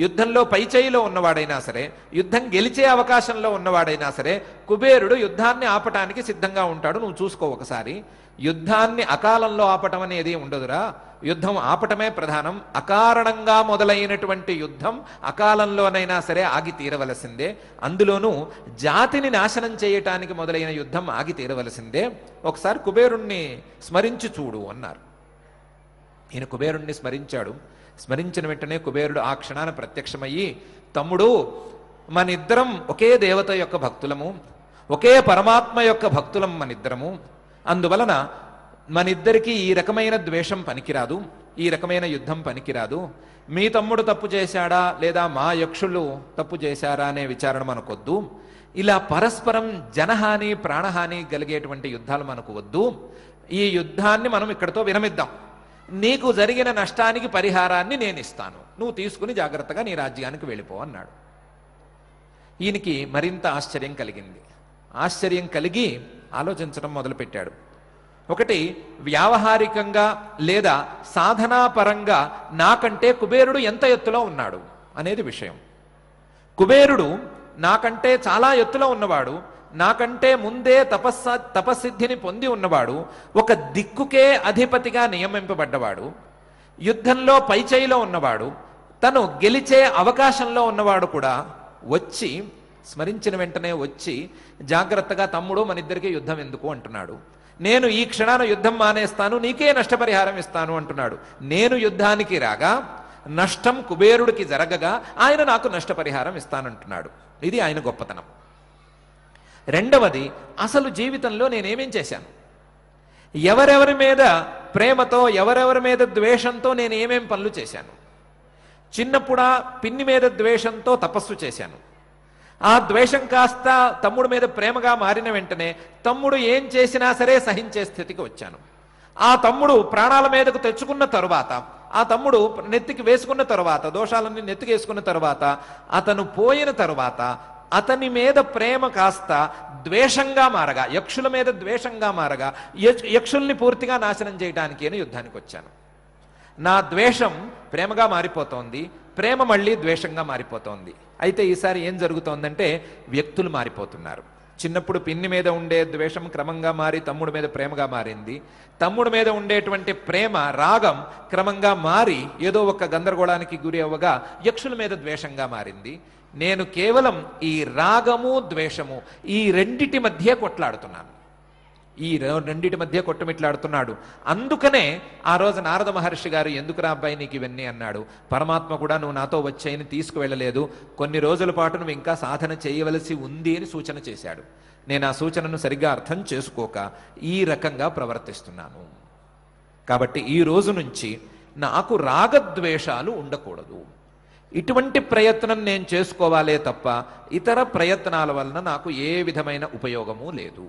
యుద్ధంలో పై చేయిలో ఉన్నవాడైనా సరే, యుద్ధం గెలిచే అవకాశంలో ఉన్నవాడైనా సరే, కుబేరుడు యుద్ధాన్ని ఆపటానికి సిద్ధంగా ఉంటాడు. నువ్వు చూసుకో ఒకసారి. యుద్ధాన్ని అకాలంలో ఆపటం అనేది ఉండదురా, యుద్ధం ఆపటమే ప్రధానం. అకారణంగా మొదలైనటువంటి యుద్ధం అకాలంలోనైనా సరే ఆగి తీరవలసిందే. అందులోనూ జాతిని నాశనం చేయటానికి మొదలైన యుద్ధం ఆగి తీరవలసిందే. ఒకసారి కుబేరుణ్ణి స్మరించి చూడు అన్నారు. ఈయన కుబేరుణ్ణి స్మరించాడు. స్మరించిన వెంటనే కుబేరుడు ఆ క్షణాన ప్రత్యక్షమయ్యి, తమ్ముడు, మనిద్దరం ఒకే దేవత యొక్క భక్తులము, ఒకే పరమాత్మ యొక్క భక్తులం మనిద్దరము. అందువలన మనిద్దరికీ ఈ రకమైన ద్వేషం పనికిరాదు, ఈ రకమైన యుద్ధం పనికిరాదు. మీ తమ్ముడు తప్పు చేశాడా లేదా మా యక్షులు తప్పు చేశారా అనే విచారణ మనకొద్దు. ఇలా పరస్పరం జనహాని ప్రాణహాని కలిగేటువంటి యుద్ధాలు మనకు వద్దు. ఈ యుద్ధాన్ని మనం ఇక్కడితో విరమిద్దాం. నీకు జరిగిన నష్టానికి పరిహారాన్ని నేను ఇస్తాను, నువ్వు తీసుకుని జాగ్రత్తగా నీ రాజ్యానికి వెళ్ళిపో అన్నాడు. ఈయనకి మరింత ఆశ్చర్యం కలిగింది. ఆశ్చర్యం కలిగి ఆలోచించడం మొదలుపెట్టాడు. ఒకటి, వ్యావహారికంగా లేదా సాధనాపరంగా నాకంటే కుబేరుడు ఎంత ఎత్తులో ఉన్నాడు అనేది విషయం. కుబేరుడు నాకంటే చాలా ఎత్తులో ఉన్నవాడు, నాకంటే ముందే తపస్సిద్ధిని పొంది ఉన్నవాడు, ఒక దిక్కుకే అధిపతిగా నియమింపబడ్డవాడు, యుద్ధంలో పైచేయిలో ఉన్నవాడు, తను గెలిచే అవకాశంలో ఉన్నవాడు కూడా వచ్చి స్మరించిన వెంటనే వచ్చి జాగ్రత్తగా తమ్ముడు మనిద్దరికీ యుద్ధం ఎందుకు అంటున్నాడు. నేను ఈ క్షణాన యుద్ధం మానేస్తాను, నీకే నష్టపరిహారం ఇస్తాను అంటున్నాడు. నేను యుద్ధానికి రాగా నష్టం కుబేరుడికి జరగగా ఆయన నాకు నష్టపరిహారం ఇస్తానంటున్నాడు. ఇది ఆయన గొప్పతనం. రెండవది, అసలు జీవితంలో నేనేమేం చేశాను, ఎవరెవరి మీద ప్రేమతో ఎవరెవరి మీద ద్వేషంతో నేను ఏమేం పనులు చేశాను. చిన్నప్పుడా పిన్ని మీద ద్వేషంతో తపస్సు చేశాను. ఆ ద్వేషం కాస్త తమ్ముడు మీద ప్రేమగా మారిన వెంటనే తమ్ముడు ఏం చేసినా సరే సహించే స్థితికి వచ్చాను. ఆ తమ్ముడు ప్రాణాల మీదకు తెచ్చుకున్న తరువాత, ఆ తమ్ముడు నెత్తికి వేసుకున్న తరువాత, దోషాలన్నీ నెత్తికి వేసుకున్న తరువాత, అతను పోయిన తరువాత అతని మీద ప్రేమ కాస్త ద్వేషంగా మారగా, యక్షుల మీద ద్వేషంగా మారగా, యక్షుల్ని పూర్తిగా నాశనం చేయడానికి అని యుద్ధానికి వచ్చాను. నా ద్వేషం ప్రేమగా మారిపోతోంది, ప్రేమ మళ్ళీ ద్వేషంగా మారిపోతోంది. అయితే ఈసారి ఏం జరుగుతోందంటే వ్యక్తులు మారిపోతున్నారు. చిన్నప్పుడు పిన్ని మీద ఉండే ద్వేషం క్రమంగా మారి తమ్ముడి మీద ప్రేమగా మారింది. తమ్ముడి మీద ఉండేటువంటి ప్రేమ రాగం క్రమంగా మారి ఏదో ఒక గందరగోళానికి గురి అవ్వగా యక్షుల మీద ద్వేషంగా మారింది. నేను కేవలం ఈ రాగము ద్వేషము ఈ రెండిటి మధ్య కొట్లాడుతున్నాను, ఈ రెండిటి మధ్య కొట్టుమిట్లాడుతున్నాడు. అందుకనే ఆ రోజు నారద మహర్షి గారు, ఎందుకురా అబ్బాయి నీకు ఇవన్నీ అన్నాడు. పరమాత్మ కూడా నువ్వు నాతో వచ్చాయని తీసుకువెళ్ళలేదు, కొన్ని రోజుల పాటు నువ్వు ఇంకా సాధన చేయవలసి ఉంది అని సూచన చేశాడు. నేను ఆ సూచనను సరిగ్గా అర్థం చేసుకోక ఈ రకంగా ప్రవర్తిస్తున్నాను. కాబట్టి ఈ రోజు నుంచి నాకు రాగద్వేషాలు ఉండకూడదు. ఇటువంటి ప్రయత్నం నేను చేసుకోవాలే తప్ప ఇతర ప్రయత్నాల వలన నాకు ఏ విధమైన ఉపయోగము లేదు.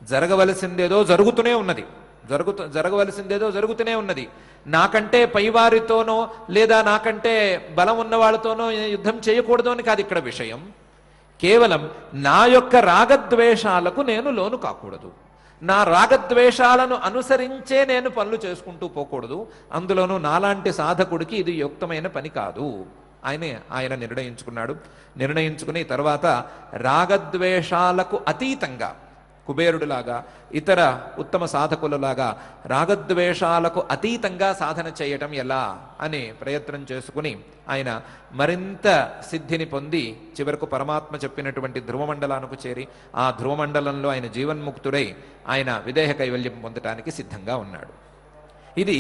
జరగవలసిందేదో జరుగుతూనే ఉన్నది, జరగవలసిందేదో జరుగుతూనే ఉన్నది. నాకంటే పైవారితోనో లేదా నాకంటే బలం ఉన్న వాళ్ళతోనో యుద్ధం చేయకూడదు అని కాదు ఇక్కడ విషయం. కేవలం నా యొక్క రాగద్వేషాలకు నేను లోను కాకూడదు, నా రాగద్వేషాలను అనుసరించే నేను పనులు చేసుకుంటూ పోకూడదు. అందులోనూ నాలాంటి సాధకుడికి ఇది యుక్తమైన పని కాదు ఆయన నిర్ణయించుకున్నాడు. నిర్ణయించుకుని తర్వాత రాగద్వేషాలకు అతీతంగా కుబేరుడిలాగా ఇతర ఉత్తమ సాధకులలాగా రాగద్వేషాలకు అతీతంగా సాధన చేయటం ఎలా అని ప్రయత్నం చేసుకుని ఆయన మరింత సిద్ధిని పొంది చివరకు పరమాత్మ చెప్పినటువంటి ధ్రువమండలానికి చేరి ఆ ధ్రువమండలంలో ఆయన జీవన్ముక్తుడై ఆయన విదేహ కైవల్యం పొందటానికి సిద్ధంగా ఉన్నాడు. ఇది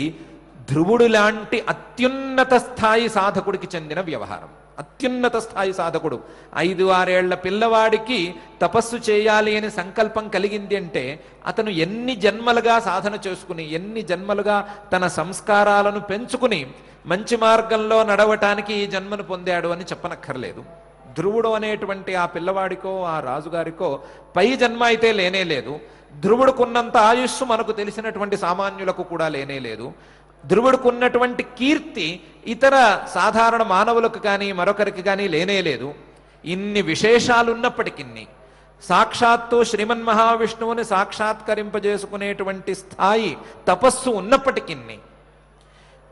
ధ్రువుడు లాంటి అత్యున్నత స్థాయి సాధకుడికి చెందిన వ్యవహారం. అత్యున్నత స్థాయి సాధకుడు. 5-6 ఏళ్ల పిల్లవాడికి తపస్సు చేయాలి అని సంకల్పం కలిగింది అంటే అతను ఎన్ని జన్మలుగా సాధన చేసుకుని, ఎన్ని జన్మలుగా తన సంస్కారాలను పెంచుకుని మంచి మార్గంలో నడవటానికి ఈ జన్మను పొందాడు అని చెప్పనక్కర్లేదు. ధ్రువుడు అనేటువంటి ఆ పిల్లవాడికో ఆ రాజుగారికో పై జన్మ అయితే లేనే లేదు. ధ్రువుడుకున్నంత ఆయుస్సు మనకు తెలిసినటువంటి సామాన్యులకు కూడా లేనే లేదు. ధ్రువుడుకున్నటువంటి కీర్తి ఇతర సాధారణ మానవులకు కానీ మరొకరికి కానీ లేనే లేదు. ఇన్ని విశేషాలున్నప్పటికీ, సాక్షాత్తు శ్రీమన్ మహావిష్ణువుని సాక్షాత్కరింపజేసుకునేటువంటి స్థాయి తపస్సు ఉన్నప్పటికీ,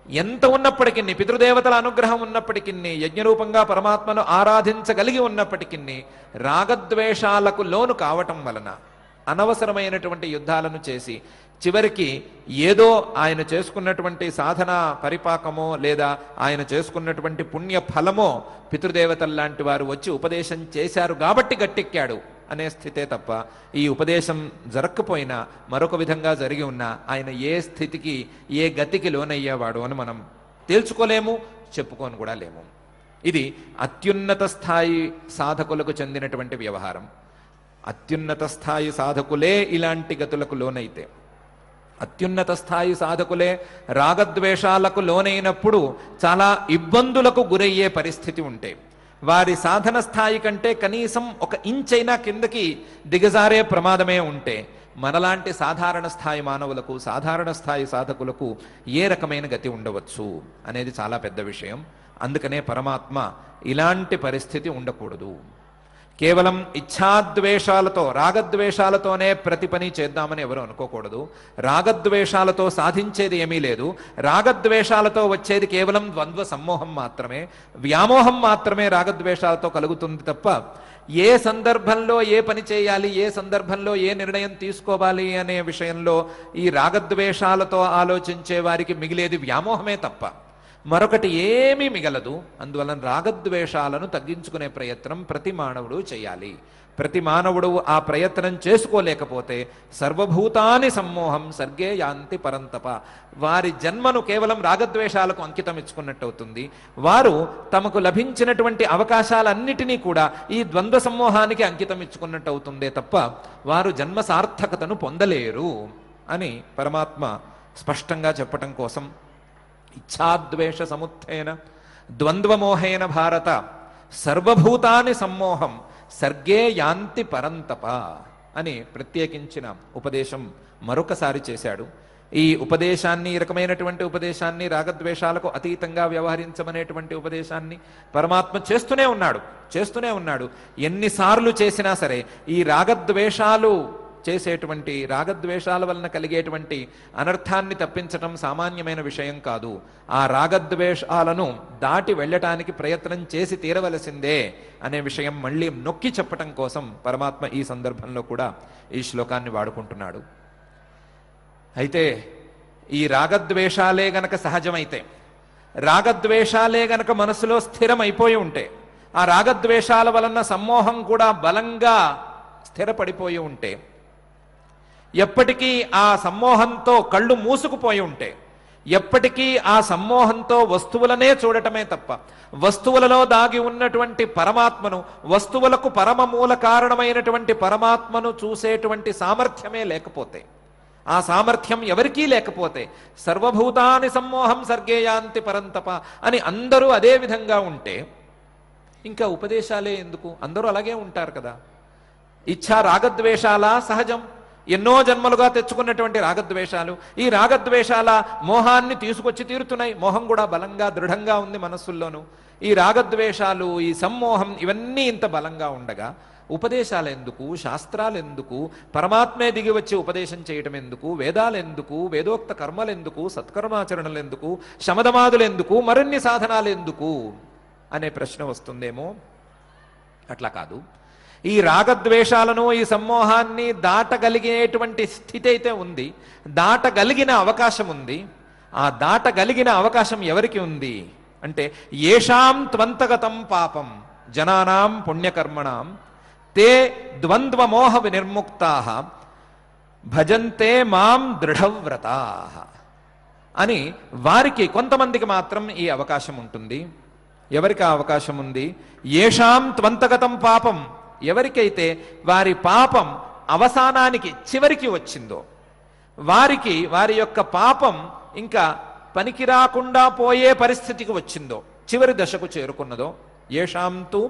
ఎంత ఉన్నప్పటికీ, పితృదేవతల అనుగ్రహం ఉన్నప్పటికీ, యజ్ఞరూపంగా పరమాత్మను ఆరాధించగలిగి ఉన్నప్పటికీ రాగద్వేషాలకు లోను కావటం వలన అనవసరమైనటువంటి యుద్ధాలను చేసి చివరికి ఏదో ఆయన చేసుకున్నటువంటి సాధన పరిపాకమో లేదా ఆయన చేసుకున్నటువంటి పుణ్య ఫలమో పితృదేవతల్లాంటి వారు వచ్చి ఉపదేశం చేశారు కాబట్టి గట్టెక్కాడు అనే స్థితే తప్ప, ఈ ఉపదేశం జరగకపోయినా మరొక విధంగా జరిగి ఉన్నా ఆయన ఏ స్థితికి ఏ గతికి లోనయ్యేవాడు అని మనం తేల్చుకోలేము, చెప్పుకొని కూడా లేము. ఇది అత్యున్నత స్థాయి సాధకులకు చెందినటువంటి వ్యవహారం. అత్యున్నత స్థాయి సాధకులే ఇలాంటి గతులకు లోనైతే, అత్యున్నత స్థాయి సాధకులే రాగద్వేషాలకు లోనైనప్పుడు చాలా ఇబ్బందులకు గురయ్యే పరిస్థితి ఉంటే, వారి సాధన స్థాయి కంటే కనీసం 1 ఇంచైనా కిందకి దిగజారే ప్రమాదమే ఉంటే, మనలాంటి సాధారణ స్థాయి మానవులకు, సాధారణ స్థాయి సాధకులకు ఏ రకమైన గతి ఉండవచ్చు అనేది చాలా పెద్ద విషయం. అందుకనే పరమాత్మ ఇలాంటి పరిస్థితి ఉండకూడదు. కేవలం ఇచ్ఛాద్వేషాలతో, రాగద్వేషాలతోనే ప్రతి పని చేద్దామని ఎవరు అనుకోకూడదు. రాగద్వేషాలతో సాధించేది ఏమీ లేదు. రాగద్వేషాలతో వచ్చేది కేవలం ద్వంద్వ సమ్మోహం మాత్రమే, వ్యామోహం మాత్రమే రాగద్వేషాలతో కలుగుతుంది తప్ప ఏ సందర్భంలో ఏ పని చేయాలి, ఏ సందర్భంలో ఏ నిర్ణయం తీసుకోవాలి అనే విషయంలో ఈ రాగద్వేషాలతో ఆలోచించే వారికి మిగిలేది వ్యామోహమే తప్ప మరొకటి ఏమీ మిగలదు. అందువలన రాగద్వేషాలను తగ్గించుకునే ప్రయత్నం ప్రతి మానవుడు చేయాలి. ప్రతి మానవుడు ఆ ప్రయత్నం చేసుకోలేకపోతే సర్వభూతాని సమ్మోహం సర్గే యాంతి పరంతప, వారి జన్మను కేవలం రాగద్వేషాలకు అంకితం ఇచ్చుకున్నట్టు అవుతుంది. వారు తమకు లభించినటువంటి అవకాశాలన్నిటినీ కూడా ఈ ద్వంద్వ సమ్మోహానికి అంకితం ఇచ్చుకున్నట్టు అవుతుందే తప్ప వారు జన్మ సార్థకతను పొందలేరు అని పరమాత్మ స్పష్టంగా చెప్పటం కోసం ఇచ్ఛాద్వేష సముత్థేన ద్వంద్వమోహేన భారత సర్వభూతాని సమ్మోహం సర్గే యాంతి పరంతప అని ప్రత్యేకించిన ఉపదేశం మరొకసారి చేశాడు. ఈ ఉపదేశాన్ని, ఈ రకమైనటువంటి ఉపదేశాన్ని, రాగద్వేషాలకు అతీతంగా వ్యవహరించమనేటువంటి ఉపదేశాన్ని పరమాత్మ చేస్తూనే ఉన్నాడు. ఎన్నిసార్లు చేసినా సరే ఈ రాగద్వేషాలు చేసేటువంటి, రాగద్వేషాల వలన కలిగేటువంటి అనర్థాన్ని తప్పించటం సామాన్యమైన విషయం కాదు. ఆ రాగద్వేషాలను దాటి వెళ్ళటానికి ప్రయత్నం చేసి తీరవలసిందే అనే విషయం మళ్ళీ నొక్కి చెప్పటం కోసం పరమాత్మ ఈ సందర్భంలో కూడా ఈ శ్లోకాన్ని వాడుకుంటున్నాడు. అయితే ఈ రాగద్వేషాలే గనక సహజమైతే, రాగద్వేషాలే గనక మనసులో స్థిరమైపోయి ఉంటే, ఆ రాగద్వేషాల వలన సమ్మోహం కూడా బలంగా స్థిరపడిపోయి ఉంటే, ఎప్పటికీ ఆ సమ్మోహంతో కళ్ళు మూసుకుపోయి ఉంటే, ఎప్పటికీ ఆ సమ్మోహంతో వస్తువులనే చూడటమే తప్ప వస్తువులలో దాగి ఉన్నటువంటి పరమాత్మను, వస్తువులకు పరమ మూల కారణమైనటువంటి పరమాత్మను చూసేటువంటి సామర్థ్యమే లేకపోతే, ఆ సామర్థ్యం ఎవరికీ లేకపోతే, సర్వభూతాని సమ్మోహం సర్గేయాంతి పరంతప అని అందరూ అదే విధంగా ఉంటే ఇంకా ఉపదేశాలే ఎందుకు? అందరూ అలాగే ఉంటారు కదా. ఇచ్ఛా రాగద్వేషాల సహజం, ఎన్నో జన్మలుగా తెచ్చుకున్నటువంటి రాగద్వేషాలు, ఈ రాగద్వేషాల మోహాన్ని తీసుకొచ్చి తీరుతున్నాయి. మోహం కూడా బలంగా దృఢంగా ఉంది మనస్సుల్లోనూ. ఈ రాగద్వేషాలు, ఈ సమ్మోహం ఇవన్నీ ఇంత బలంగా ఉండగా ఉపదేశాలు ఎందుకు, శాస్త్రాలు ఎందుకు, పరమాత్మే దిగి వచ్చి ఉపదేశం చేయటం ఎందుకు, వేదాలు ఎందుకు, వేదోక్త కర్మలు ఎందుకు, సత్కర్మాచరణలు ఎందుకు, శమదమాదులు ఎందుకు, మరిన్ని సాధనాలు ఎందుకు అనే ప్రశ్న వస్తుందేమో. అట్లా కాదు. ఈ రాగద్వేషాలను, ఈ సమ్మోహాన్ని దాటగలిగేటువంటి స్థితి అయితే ఉంది, దాటగలిగిన అవకాశం ఉంది. ఆ దాటగలిగిన అవకాశం ఎవరికి ఉంది అంటే, ఏషాం త్వంతగతం పాపం జనానాం పుణ్యకర్మణాం తే ద్వంద్వమోహ వినిర్ముక్తాః భజంతే మాం దృఢవ్రతాః అని వారికి, కొంతమందికి మాత్రం ఈ అవకాశం ఉంటుంది. ఎవరికి అవకాశం ఉంది? ఏషాం త్వంతగతం పాపం, ఎవరికైతే వారి పాపం అవసానానికి చివరికి వచ్చిందో, వారికి వారి యొక్క పాపం ఇంకా పనికి రాకుండా పోయే పరిస్థితికి వచ్చిందో, చివరి దశకు చేరుకున్నదో, ఏషాం తు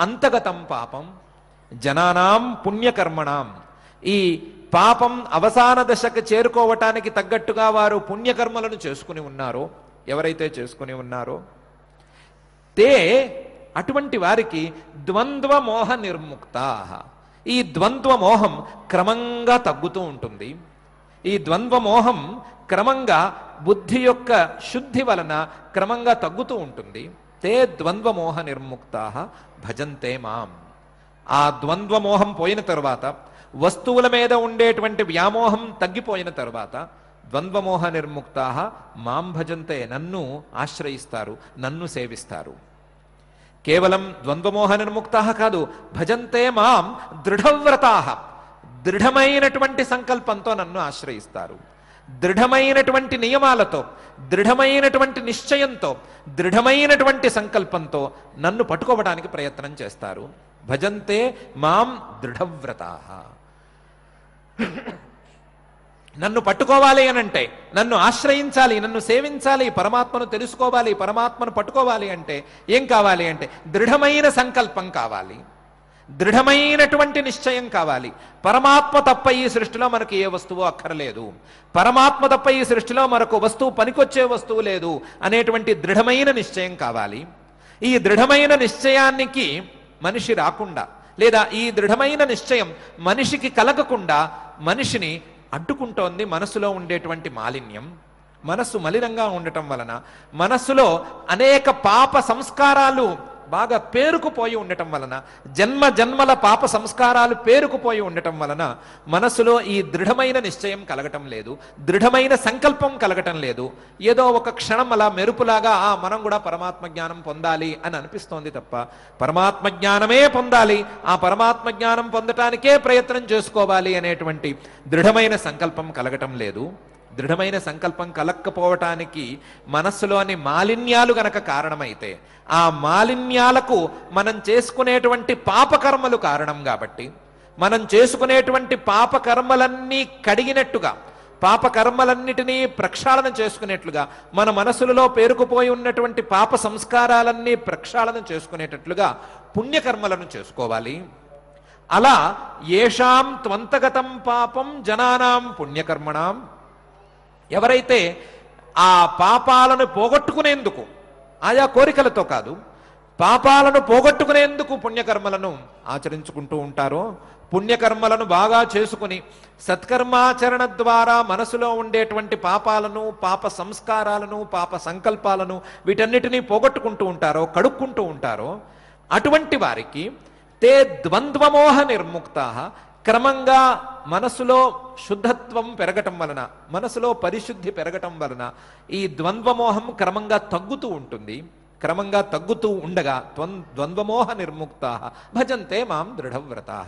అంతగతం పాపం జనానాం పుణ్యకర్మణాం, ఈ పాపం అవసాన దశకు చేరుకోవటానికి తగ్గట్టుగా వారు పుణ్యకర్మలను చేసుకుని ఉన్నారో, ఎవరైతే చేసుకుని ఉన్నారో తే, అటువంటి వారికి ద్వంద్వమోహ నిర్ముక్తా. ఈ ద్వంద్వమోహం క్రమంగా తగ్గుతూ ఉంటుంది. ఈ ద్వంద్వమోహం క్రమంగా బుద్ధి యొక్క శుద్ధి వలన క్రమంగా తగ్గుతూ ఉంటుంది. తే ద్వంద్వమోహ నిర్ముక్తా భజంతే మాం. ఆ ద్వంద్వమోహం పోయిన తరువాత, వస్తువుల మీద ఉండేటువంటి వ్యామోహం తగ్గిపోయిన తరువాత, ద్వంద్వమోహ నిర్ముక్తా మాం భజంతే, నన్ను ఆశ్రయిస్తారు, నన్ను సేవిస్తారు. కేవలం ద్వంద్వమోహ నిర్ముక్తా కాదు, భజంతే మాం దృఢవ్రతా, దృఢమైనటువంటి సంకల్పంతో నన్ను ఆశ్రయిస్తారు. దృఢమైనటువంటి నియమాలతో, దృఢమైనటువంటి నిశ్చయంతో, దృఢమైనటువంటి సంకల్పంతో నన్ను పట్టుకోవడానికి ప్రయత్నం చేస్తారు. భజంతే మాం దృఢవ్రతా. నన్ను పట్టుకోవాలి అనంటే, నన్ను ఆశ్రయించాలి, నన్ను సేవించాలి, పరమాత్మను తెలుసుకోవాలి, పరమాత్మను పట్టుకోవాలి అంటే ఏం కావాలి అంటే దృఢమైన సంకల్పం కావాలి, దృఢమైనటువంటి నిశ్చయం కావాలి. పరమాత్మ తప్ప ఈ సృష్టిలో మనకి ఏ వస్తువు అక్కర్లేదు, పరమాత్మ తప్ప ఈ సృష్టిలో మరొక వస్తువు పనికొచ్చే వస్తువు లేదు అనేటువంటి దృఢమైన నిశ్చయం కావాలి. ఈ దృఢమైన నిశ్చయానికి మనిషి రాకుండా, లేదా ఈ దృఢమైన నిశ్చయం మనిషికి కలగకుండా మనిషిని అడ్డుకుంటోంది మనసులో ఉండేటువంటి మాలిన్యం. మనస్సు మలినంగా ఉండటం వలన, మనస్సులో అనేక పాప సంస్కారాలు బాగా పేరుకుపోయి ఉండటం వలన, జన్మ జన్మల పాప సంస్కారాలు పేరుకుపోయి ఉండటం వలన మనసులో ఈ దృఢమైన నిశ్చయం కలగటం లేదు, దృఢమైన సంకల్పం కలగటం లేదు. ఏదో ఒక క్షణం అలా మెరుపులాగా మనం కూడా పరమాత్మ జ్ఞానం పొందాలి అని అనిపిస్తోంది తప్ప, పరమాత్మ జ్ఞానమే పొందాలి, ఆ పరమాత్మ జ్ఞానం పొందటానికే ప్రయత్నం చేసుకోవాలి అనేటువంటి దృఢమైన సంకల్పం కలగటం లేదు. దృఢమైన సంకల్పం కలక్కపోవటానికి మనస్సులోని మాలిన్యాలు గనక కారణమైతే, ఆ మాలిన్యాలకు మనం చేసుకునేటువంటి పాపకర్మలు కారణం కాబట్టి, మనం చేసుకునేటువంటి పాపకర్మలన్నీ కడిగినట్టుగా, పాపకర్మలన్నిటినీ ప్రక్షాళన చేసుకునేట్లుగా, మన మనసులలో పేరుకుపోయి ఉన్నటువంటి పాప సంస్కారాలన్నీ ప్రక్షాళన చేసుకునేటట్లుగా పుణ్యకర్మలను చేసుకోవాలి. అలా ఏషాం త్వంతగతం పాపం జనానాం పుణ్యకర్మణాం, ఎవరైతే ఆ పాపాలను పోగొట్టుకునేందుకు, ఆయా కోరికలతో కాదు, పాపాలను పోగొట్టుకునేందుకు పుణ్యకర్మలను ఆచరించుకుంటూ ఉంటారో, పుణ్యకర్మలను బాగా చేసుకుని సత్కర్మాచరణ ద్వారా మనసులో ఉండేటువంటి పాపాలను, పాప సంస్కారాలను, పాప సంకల్పాలను వీటన్నిటినీ పోగొట్టుకుంటూ ఉంటారో, కడుక్కుంటూ ఉంటారో, అటువంటి వారికి తే ద్వంద్వమోహ నిర్ముక్తా, క్రమంగా మనసులో శుద్ధత్వం పెరగటం వలన, మనసులో పరిశుద్ధి పెరగటం వలన ఈ ద్వంద్వమోహం క్రమంగా తగ్గుతూ ఉంటుంది. క్రమంగా తగ్గుతూ ఉండగా ద్వంద్వమోహ నిర్ముక్తా భజంతే మాం దృఢవ్రతా.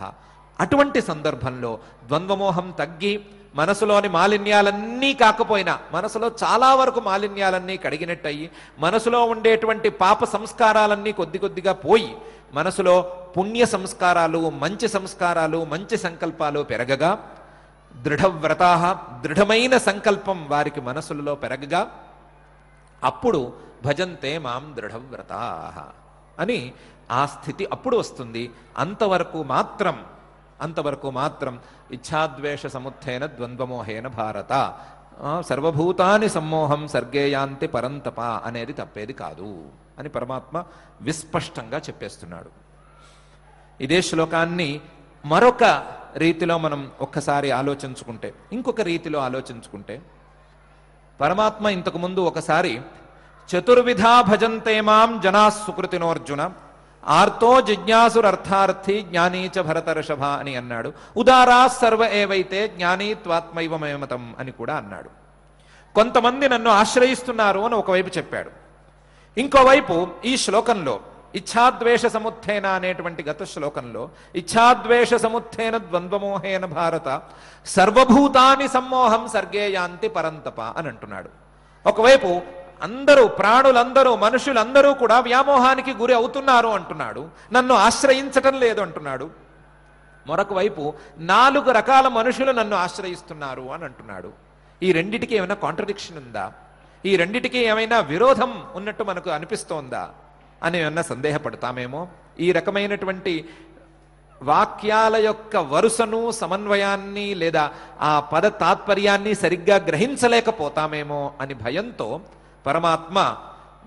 అటువంటి సందర్భంలో ద్వంద్వమోహం తగ్గి, మనసులోని మాలిన్యాలన్నీ కాకపోయినా మనసులో చాలా వరకు మాలిన్యాలన్నీ కడిగినట్టయి, మనసులో ఉండేటువంటి పాప సంస్కారాలన్నీ కొద్ది కొద్దిగా పోయి, మనసులో పుణ్య సంస్కారాలు, మంచి సంస్కారాలు, మంచి సంకల్పాలు పెరగగా, దృఢవ్రతా, దృఢమైన సంకల్పం వారికి మనసులలో పెరగగా, అప్పుడు భజంతే మాం దృఢవ్రతా అని ఆ స్థితి అప్పుడు వస్తుంది. అంతవరకు మాత్రం ఇచ్ఛాద్వేష సముత్థేన ద్వంద్వమోహేన భారత, సర్వభూతాని సమ్మోహం సర్గేయాంతి పరంతప అనేది తప్పేది కాదు అని పరమాత్మ విస్పష్టంగా చెప్పేస్తున్నాడు. ఇదే శ్లోకాన్ని మరొక రీతిలో మనం ఒక్కసారి ఆలోచించుకుంటే, ఇంకొక రీతిలో ఆలోచించుకుంటే, పరమాత్మ ఇంతకుముందు ఒకసారి చతుర్విధా భజంతే మాం జనా సుకృతినోర్జున ఆర్తో జిజ్ఞాసురర్థార్థి జ్ఞానీచ భరతర్షభ అని అన్నాడు. ఉదారా సర్వ ఏవైతే జ్ఞానీ త్వాత్మైవమేమతం అని కూడా అన్నాడు. కొంతమంది నన్ను ఆశ్రయిస్తున్నారు అని ఒకవైపు చెప్పాడు. ఇంకోవైపు ఈ శ్లోకంలో ఇచ్ఛాద్వేష సముత్థేన అనేటువంటి గత శ్లోకంలో ఇచ్ఛాద్వేష సముత్థేన ద్వంద్వమోహేన భారత సర్వభూతాని సమ్మోహం సర్గే యాంతి పరంతప అని అంటున్నాడు. ఒకవైపు అందరూ, ప్రాణులందరూ, మనుషులందరూ కూడా వ్యామోహానికి గురి అవుతున్నారు అంటున్నాడు. నన్ను ఆశ్రయించటం లేదు అంటున్నాడు. మరొక వైపు 4 రకాల మనుషులు నన్ను ఆశ్రయిస్తున్నారు అని అంటున్నాడు. ఈ రెండిటికి ఏమైనా కాంట్రడిక్షన్ ఉందా? ఈ రెండిటికి ఏమైనా విరోధం ఉన్నట్టు మనకు అనిపిస్తోందా అని ఏమన్నా సందేహపడతామేమో. ఈ రకమైనటువంటి వాక్యాల యొక్క వరుసను, సమన్వయాన్ని లేదా ఆ పద తాత్పర్యాన్ని సరిగ్గా గ్రహించలేకపోతామేమో అని భయంతో పరమాత్మ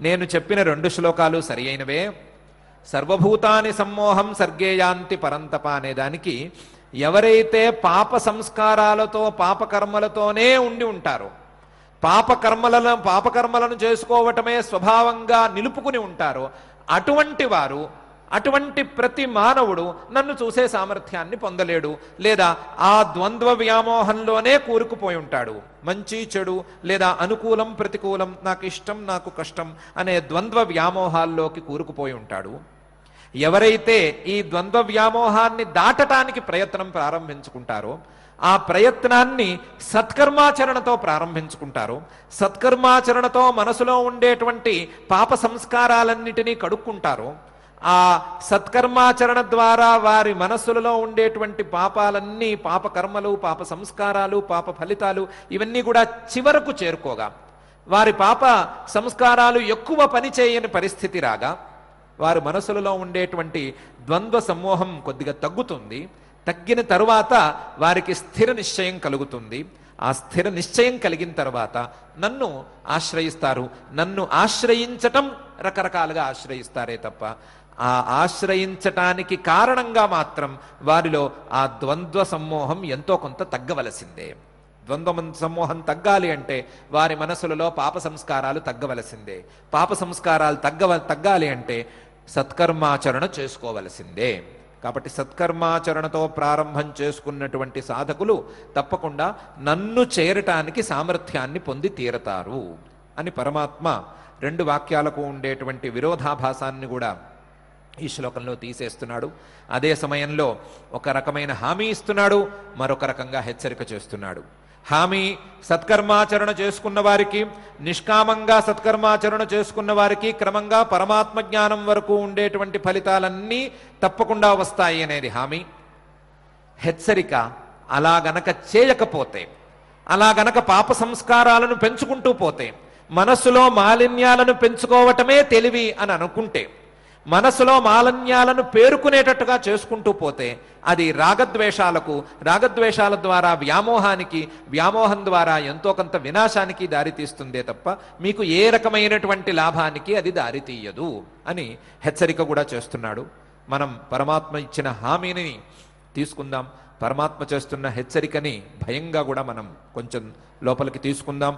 నేను చెప్పిన 2 శ్లోకాలు సరి అయినవే, సర్వభూతాని సమ్మోహం సర్గేయాంతి పరంతప అనేదానికి ఎవరైతే పాప సంస్కారాలతో పాపకర్మలతోనే ఉండి ఉంటారో, పాపకర్మలను చేసుకోవటమే స్వభావంగా నిలుపుకుని ఉంటారో అటువంటి వారు, అటువంటి ప్రతి మానవుడు నన్ను చూసే సామర్థ్యాన్ని పొందలేడు, లేదా ఆ ద్వంద్వ వ్యామోహంలోనే కూరుకుపోయి ఉంటాడు. మంచి చెడు లేదా అనుకూలం ప్రతికూలం, నాకు ఇష్టం నాకు కష్టం అనే ద్వంద్వ వ్యామోహాల్లోకి కూరుకుపోయి ఉంటాడు. ఎవరైతే ఈ ద్వంద్వ వ్యామోహాన్ని దాటటానికి ప్రయత్నం ప్రారంభించుకుంటారో, ఆ ప్రయత్నాన్ని సత్కర్మాచరణతో ప్రారంభించుకుంటారు. సత్కర్మాచరణతో మనసులో ఉండేటువంటి పాప సంస్కారాలన్నిటినీ కడుక్కుంటారు. ఆ సత్కర్మాచరణ ద్వారా వారి మనస్సులలో ఉండేటువంటి పాపాలన్నీ, పాపకర్మలు, పాప సంస్కారాలు, పాప ఫలితాలు ఇవన్నీ కూడా చివరకు చేరుకోగా, వారి పాప సంస్కారాలు ఎక్కువ పని చేయని పరిస్థితి రాగా వారి మనసులలో ఉండేటువంటి ద్వంద్వ సమ్మోహం కొద్దిగా తగ్గుతుంది. తగ్గిన తరువాత వారికి స్థిర నిశ్చయం కలుగుతుంది. ఆ స్థిర నిశ్చయం కలిగిన తర్వాత నన్ను ఆశ్రయిస్తారు. నన్ను ఆశ్రయించటం రకరకాలుగా ఆశ్రయిస్తారే తప్ప ఆ ఆశ్రయించటానికి కారణంగా మాత్రం వారిలో ఆ ద్వంద్వ సమ్మోహం ఎంతో కొంత తగ్గవలసిందే. ద్వంద్వ సమ్మోహం తగ్గాలి అంటే వారి మనసులలో పాప సంస్కారాలు తగ్గవలసిందే. పాప సంస్కారాలు తగ్గాలి అంటే సత్కర్మాచరణ చేసుకోవలసిందే. కాబట్టి సత్కర్మాచరణతో ప్రారంభం చేసుకున్నటువంటి సాధకులు తప్పకుండా నన్ను చేరటానికి సామర్థ్యాన్ని పొంది తీరతారు అని పరమాత్మ 2 వాక్యాలకు ఉండేటువంటి విరోధాభాసాన్ని కూడా ఈ శ్లోకంలో తీసేస్తున్నాడు. అదే సమయంలో ఒక రకమైన హామీ ఇస్తున్నాడు, మరొక రకంగా హెచ్చరిక చేస్తున్నాడు. హామీ సత్కర్మాచరణ చేసుకున్న వారికి, నిష్కామంగా సత్కర్మాచరణ చేసుకున్న వారికి క్రమంగా పరమాత్మ జ్ఞానం వరకు ఉండేటువంటి ఫలితాలన్నీ తప్పకుండా వస్తాయి అనేది హామీ. హెచ్చరిక అలా గనక చేయకపోతే, అలా గనక పాప సంస్కారాలను పెంచుకుంటూ పోతే, మనస్సులో మాలిన్యాలను పెంచుకోవటమే తెలివి అని అనుకుంటే, మనసులో మాలిన్యాలను పేరుకునేటట్టుగా చేసుకుంటూ పోతే అది రాగద్వేషాల ద్వారా వ్యామోహానికి, వ్యామోహం ద్వారా ఎంతో కొంత వినాశానికి దారితీస్తుందే తప్ప మీకు ఏ రకమైనటువంటి లాభానికి అది దారితీయదు అని హెచ్చరిక కూడా చేస్తున్నాడు. మనం పరమాత్మ ఇచ్చిన హామీని తీసుకుందాం, పరమాత్మ చేస్తున్న హెచ్చరికని భయంగా కూడా మనం కొంచెం లోపలికి తీసుకుందాం.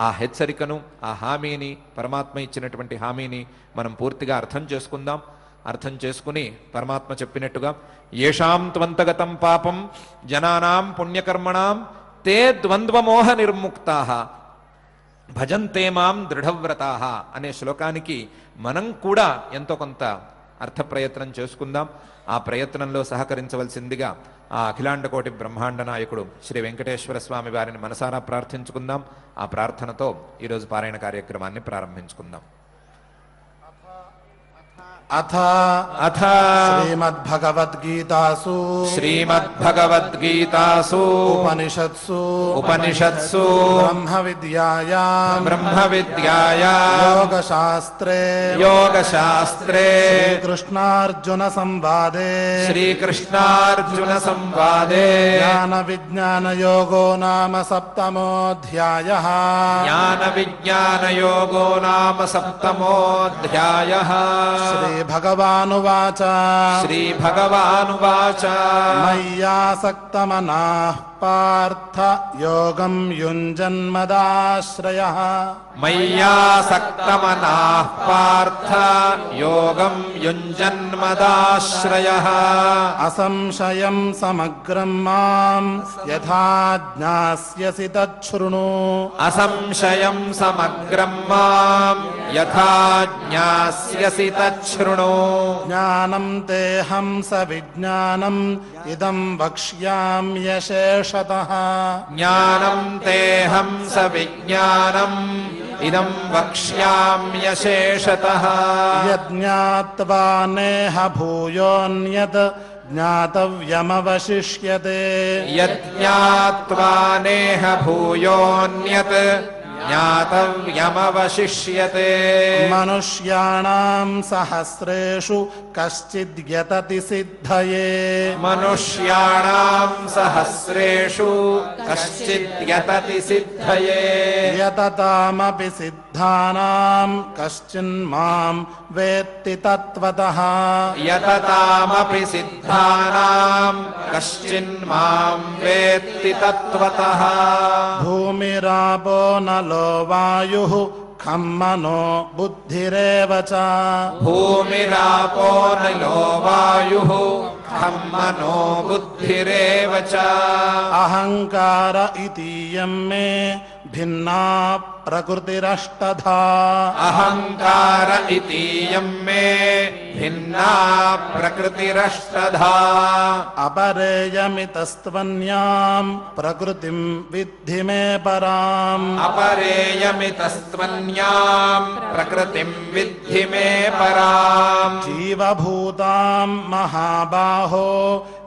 ఆ హెచ్చరికను, ఆ హామీని, పరమాత్మ ఇచ్చినటువంటి హామీని మనం పూర్తిగా అర్థం చేసుకుందాం. అర్థం చేసుకుని పరమాత్మ చెప్పినట్టుగా ఏషాం త్వంతగతం పాపం జనానాం పుణ్యకర్మణాం తే ద్వంద్వమోహ నిర్ముక్తాః భజంతే మాం దృఢవ్రతాః అనే శ్లోకానికి మనం కూడా ఎంతో కొంత అర్థ ప్రయత్నం చేసుకుందాం. ఆ ప్రయత్నంలో సహకరించవలసిందిగా ఆ అఖిలాండకోటి బ్రహ్మాండ నాయకుడు శ్రీ వెంకటేశ్వర స్వామి వారిని మనసారా ప్రార్థించుకుందాం. ఆ ప్రార్థనతో ఈరోజు పారాయణ కార్యక్రమాన్ని ప్రారంభించుకుందాం. అథ శ్రీమద్భగవద్గీతాసు ఉపనిషత్సు బ్రహ్మవిద్యాయాం యోగశాస్త్రే శ్రీకృష్ణార్జున సంవాదే జ్ఞాన విజ్ఞాన యోగో నామ సప్తమోऽధ్యాయః శ్రీభగవానువాచ మయ్యాసక్తమనాః పార్థ యోగం యుంజన్మదాశ్రయః అసంశయం సమగ్రం మాం యథా జ్ఞాస్యసి తచ్ఛృణు అసంశయం సమగ్రం మాం యథా జ్ఞాస్యసి तच्छृणु ज्ञानं तेऽहं सविज्ञानम् इदं वक्ष्याम्यशेषतः ज्ञानं तेऽहं सविज्ञानम् इदं वक्ष्याम्यशेषतः यज्ञात्वा नेह भूयोऽन्यत् ज्ञातव्यमवशिष्यते यज्ञात्वा नेह भूयोऽन्यत् ज्ञातव्यमवशिष्यते मनुष्याणां सहस्रेषु कश्चिद्यतति सिद्धये मनुष्याणां सहस्रेषु कश्चिद्यतति सिद्धये यततामपि सिद्धानां कश्चिन्मां वेत्ति तत्त्वतः यततामपि सिद्धानां कश्चिन्मां वेत्ति तत्त्वतः भूमिरापो नलो वायुः खं मनो बुद्धिरेव च भूमिरापो नलो वायुः खं मनो बुद्धिरेव च अहङ्कार इतीयं मे भिन्ना प्रकृतिरष्टधा अहङ्कार इतीयं मे भिन्ना प्रकृतिरष्टधा अपरेयमितस्त्वन्यां प्रकृतिं विद्धि मे पराम् अपरेयमितस्त्वन्यां प्रकृतिं विद्धि मे पराम् जीवभूतां महाबाहो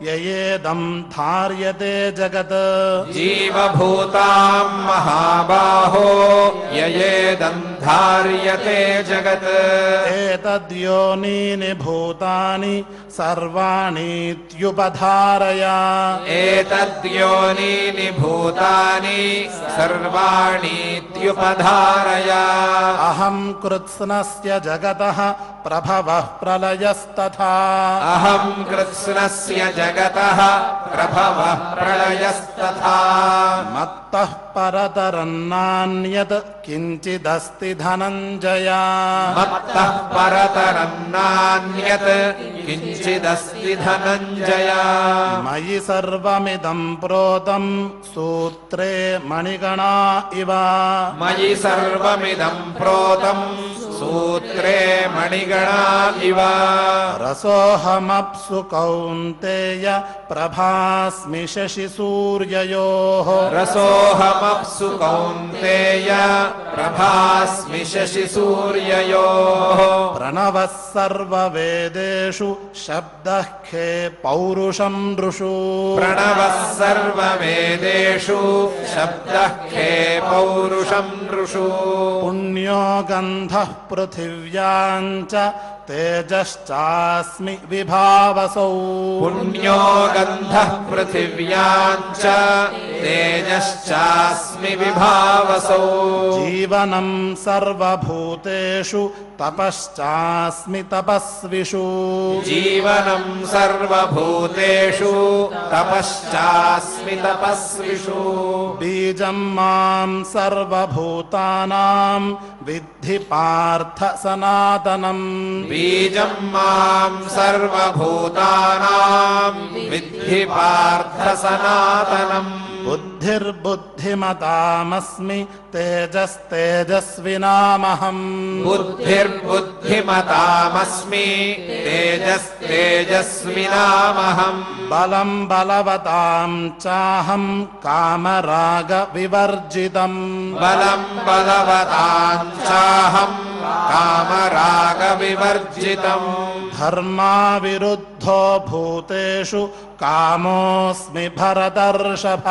ययेदं धार्यते जगत् जीवभूतां महाबाहो ययेदं धार्यते जगत् एतद्योनीनि भूतानि सर्वाणीत्युपधारय एतद्योनीनि भूतानि सर्वाणीत्युपधारय अहं कृत्स्नस्य जगतः प्रभवः प्रलयस्तथा अहं कृत्स्नस्य जगतः प्रभवः प्रलयस्तथा मत्तः परतरं नान्यत् किञ्चिदस्ति धनञ्जय मत्तः परतरं नान्यत् किञ्चिदस्ति धनञ्जय मयि सर्वमिदं प्रोतं सूत्रे मणिगणा इव मयि सर्वमिदं प्रोतं सूत्रे मणिगणा इव रसोऽहमप्सु कौन्तेय प्रभास्मि शशिसूर्ययोः रसोऽहमप्सु कौन्तेय प्रभास्मि शशिसूर्ययोः प्रणवः सर्ववेदेषु शब्दः खे पौरुषं नृषु प्रणवः सर्ववेदेषु शब्दः खे पौरुषं नृषु पुण्यो गन्धः पृथिव्यां च तेजश्चास्मि विभावसौ पुण्यो गन्धः पृथिव्यां च तेजश्चास्मि विभावसौ जीवनं सर्वभूतेषु तपश्चास्मि तपस्विषु जीवनं सर्वभूतेषु तपश्चास्मि तपस्विषु बीजं मां सर्वभूतानां विद्धि पार्थ सनातनम् बीजं मां सर्वभूतानां विद्धि पार्थ सनातनम् बुद्धिर्बुद्धिमतामस्मि तेजस्तेजस्विनामहम् बुद्धिर्बुद्धिमतामस्मि तेजस्तेजस्विनामहम् बलं बलवतां चाहं कामरागविवर्जितम् बलं बलवतां चाहं कामरागविवर्जितम् धर्माविरुद्धो भूतेषु कामोऽस्मि भरतर्षभ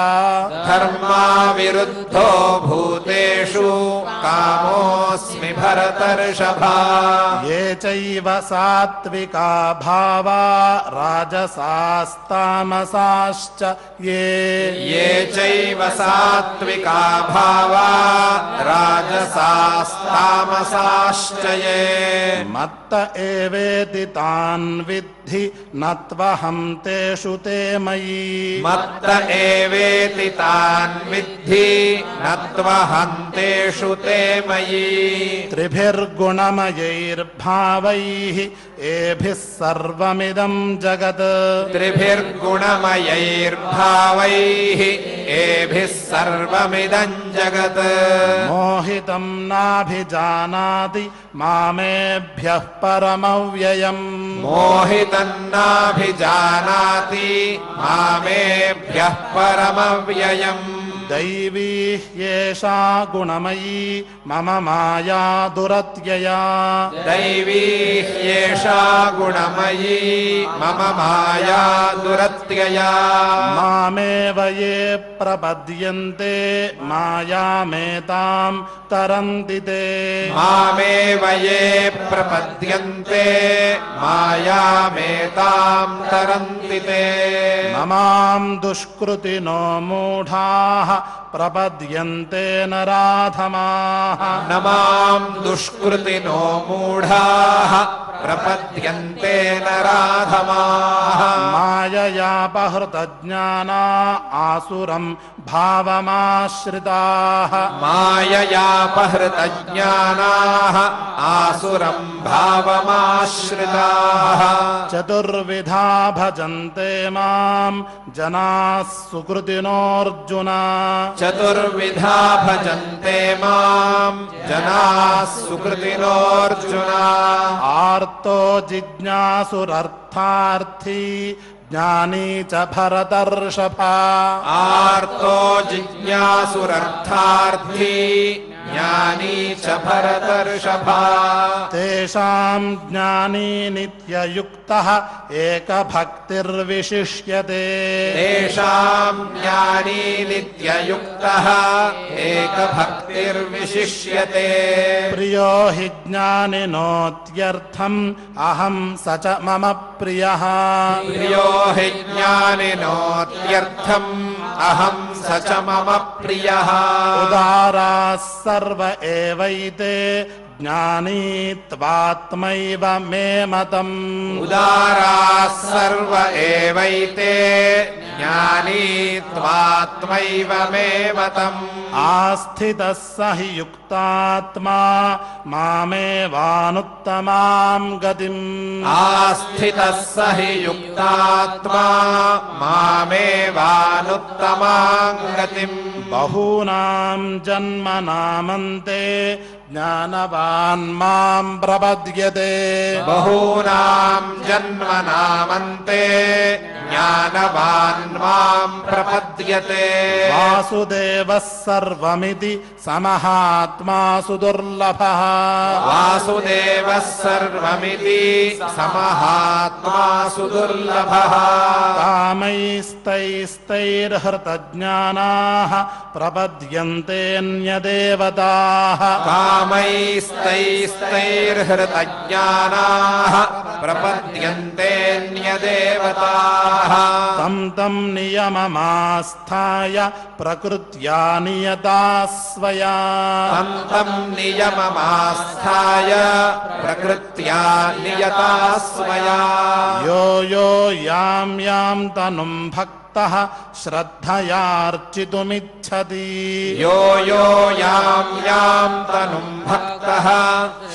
धर्माविरुद्धो भूतेषु कामोऽस्मि भरतर्षभ ये चैव सात्विका भावा राजसास्तामसाश्च ये चैव सात्विका भावा राजसास्तामसाश्च ये मत्त एवेति तान् विद्धि न त्वहं तेषु ते मयि मत्त एवेति तान् विद्धि न त्वहन्तेषु ते मयि त्रिभिर्गुणमयैर्भावैः एभिः सर्वमिदं जगत् त्रिभिर्गुणमयैर्भावैः एभिः सर्वमिदं जगत् मोहितं नाभिजानाति मामेभ्यः परमव्ययम् मोहितं नाभिजानाति मामेभ्यः परमव्ययम् दैवी ह्येषा गुणमयी मम माया दुरत्यया दैवी ह्येषा गुणमयी मम माया दुरत्यया मामेव ये प्रपद्यन्ते मायामेतां तरन्ति ते मामेव ये प्रपद्यन्ते मायामेतां तरन्ति ते ममां दुष्कृतिनो मूढाः प्रपद्यन्ते नराधमाः न मां दुष्कृतिनो मूढाः प्रपद्यन्ते नराधमाः माययापहृतज्ञाना आसुरं भावमाश्रिताः माययापहृतज्ञानाः आसुरं भावमाश्रिताः चतुर्विधा भजन्ते मां जनाः सुकृतिनोऽर्जुन चतुर्विधा भजन्ते मां जनाः सुकृतिनोऽर्जुन आर्तो जिज्ञासुरर्थार्थी ज्ञानी च भरतर्षभा आर्तो जिज्ञासुरर्थार्थी ज्ञानी च भरतर्षभा तेषां ज्ञानी नित्ययुक्तः एकभक्तिर्विशिष्यते तेषां ज्ञानी नित्ययुक्तः एकभक्तिर्विशिष्यते प्रियो हि ज्ञानिनोत्यर्थम् अहं स च मम प्रियः प्रियो हि ज्ञानिनोत्यर्थम् अहं स च मम प्रियः उदाराः सर्व एवैते ज्ञानी त्वात्मैव मे मतम् उदाराः सर्व एवैते ज्ञानी त्वात्मैव मे मतम् आस्थितः स हि युक्तात्मा मामेवानुत्तमां गतिम् आस्थितः स हि युक्तात्मा मामेवानुत्तमां गतिम् बहूनां जन्मनामन्ते ज्ञानवान् मां प्रपद्यते बहूनां जन्मनामन्ते ज्ञानवान् मां प्रपद्यते वासुदेवः सर्वमिति समहात्मा सुदुर्लभः वासुदेवः सर्वमिति समहात्मा सुदुर्लभः कामैस्तैस्तैर्हृतज्ञानाः प्रपद्यन्तेऽन्यदेवताः कामैस्तैस्तैर्हृतज्ञानाः प्रपद्यन्तेऽन्यदेवताः तं तं नियममास्थाय प्रकृत्या नियता स्वया तं तं नियममास्थाय प्रकृत्या नियता स्वया यो यो यां यां तनुं भक्तः श्रद्धयार्चितुमिच्छति यो यो यां यां तनुं भक्तः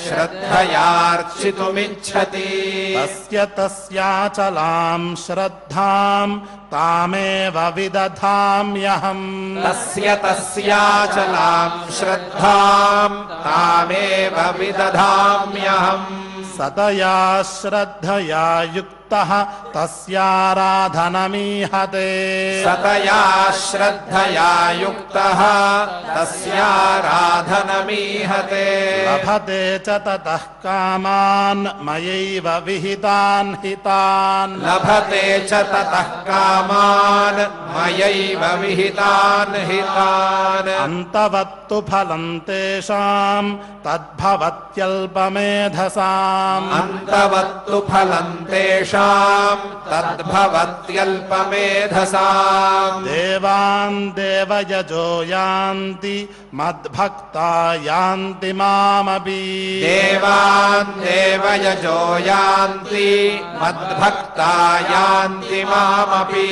श्रद्धयार्चितुमिच्छति तस्य तस्याचलां श्रद्धां तामेव विदधाम्यहम् तस्य तस्याचलां श्रद्धां तामेव विदधाम्यहम् सतया श्रद्धया युक्तः तस्याराधनमीहते सतया श्रद्धया युक्तः तस्याराधनमीहते लभते च ततः कामान् मयैव विहितान् हितान् लभते च ततः कामान् मयैव विहितान् हितान् अन्तवत्तु फलं तेषां तद्भवत्यल्पमेधसाम् अन्तवत्तु फलं तेषाम् येषाम् तद्भवत्यल्पमेधसाम् देवान् देवयजो यान्ति मद्भक्ता यान्ति मामपि देवान् देवयजो यान्ति मद्भक्ता यान्ति मामपि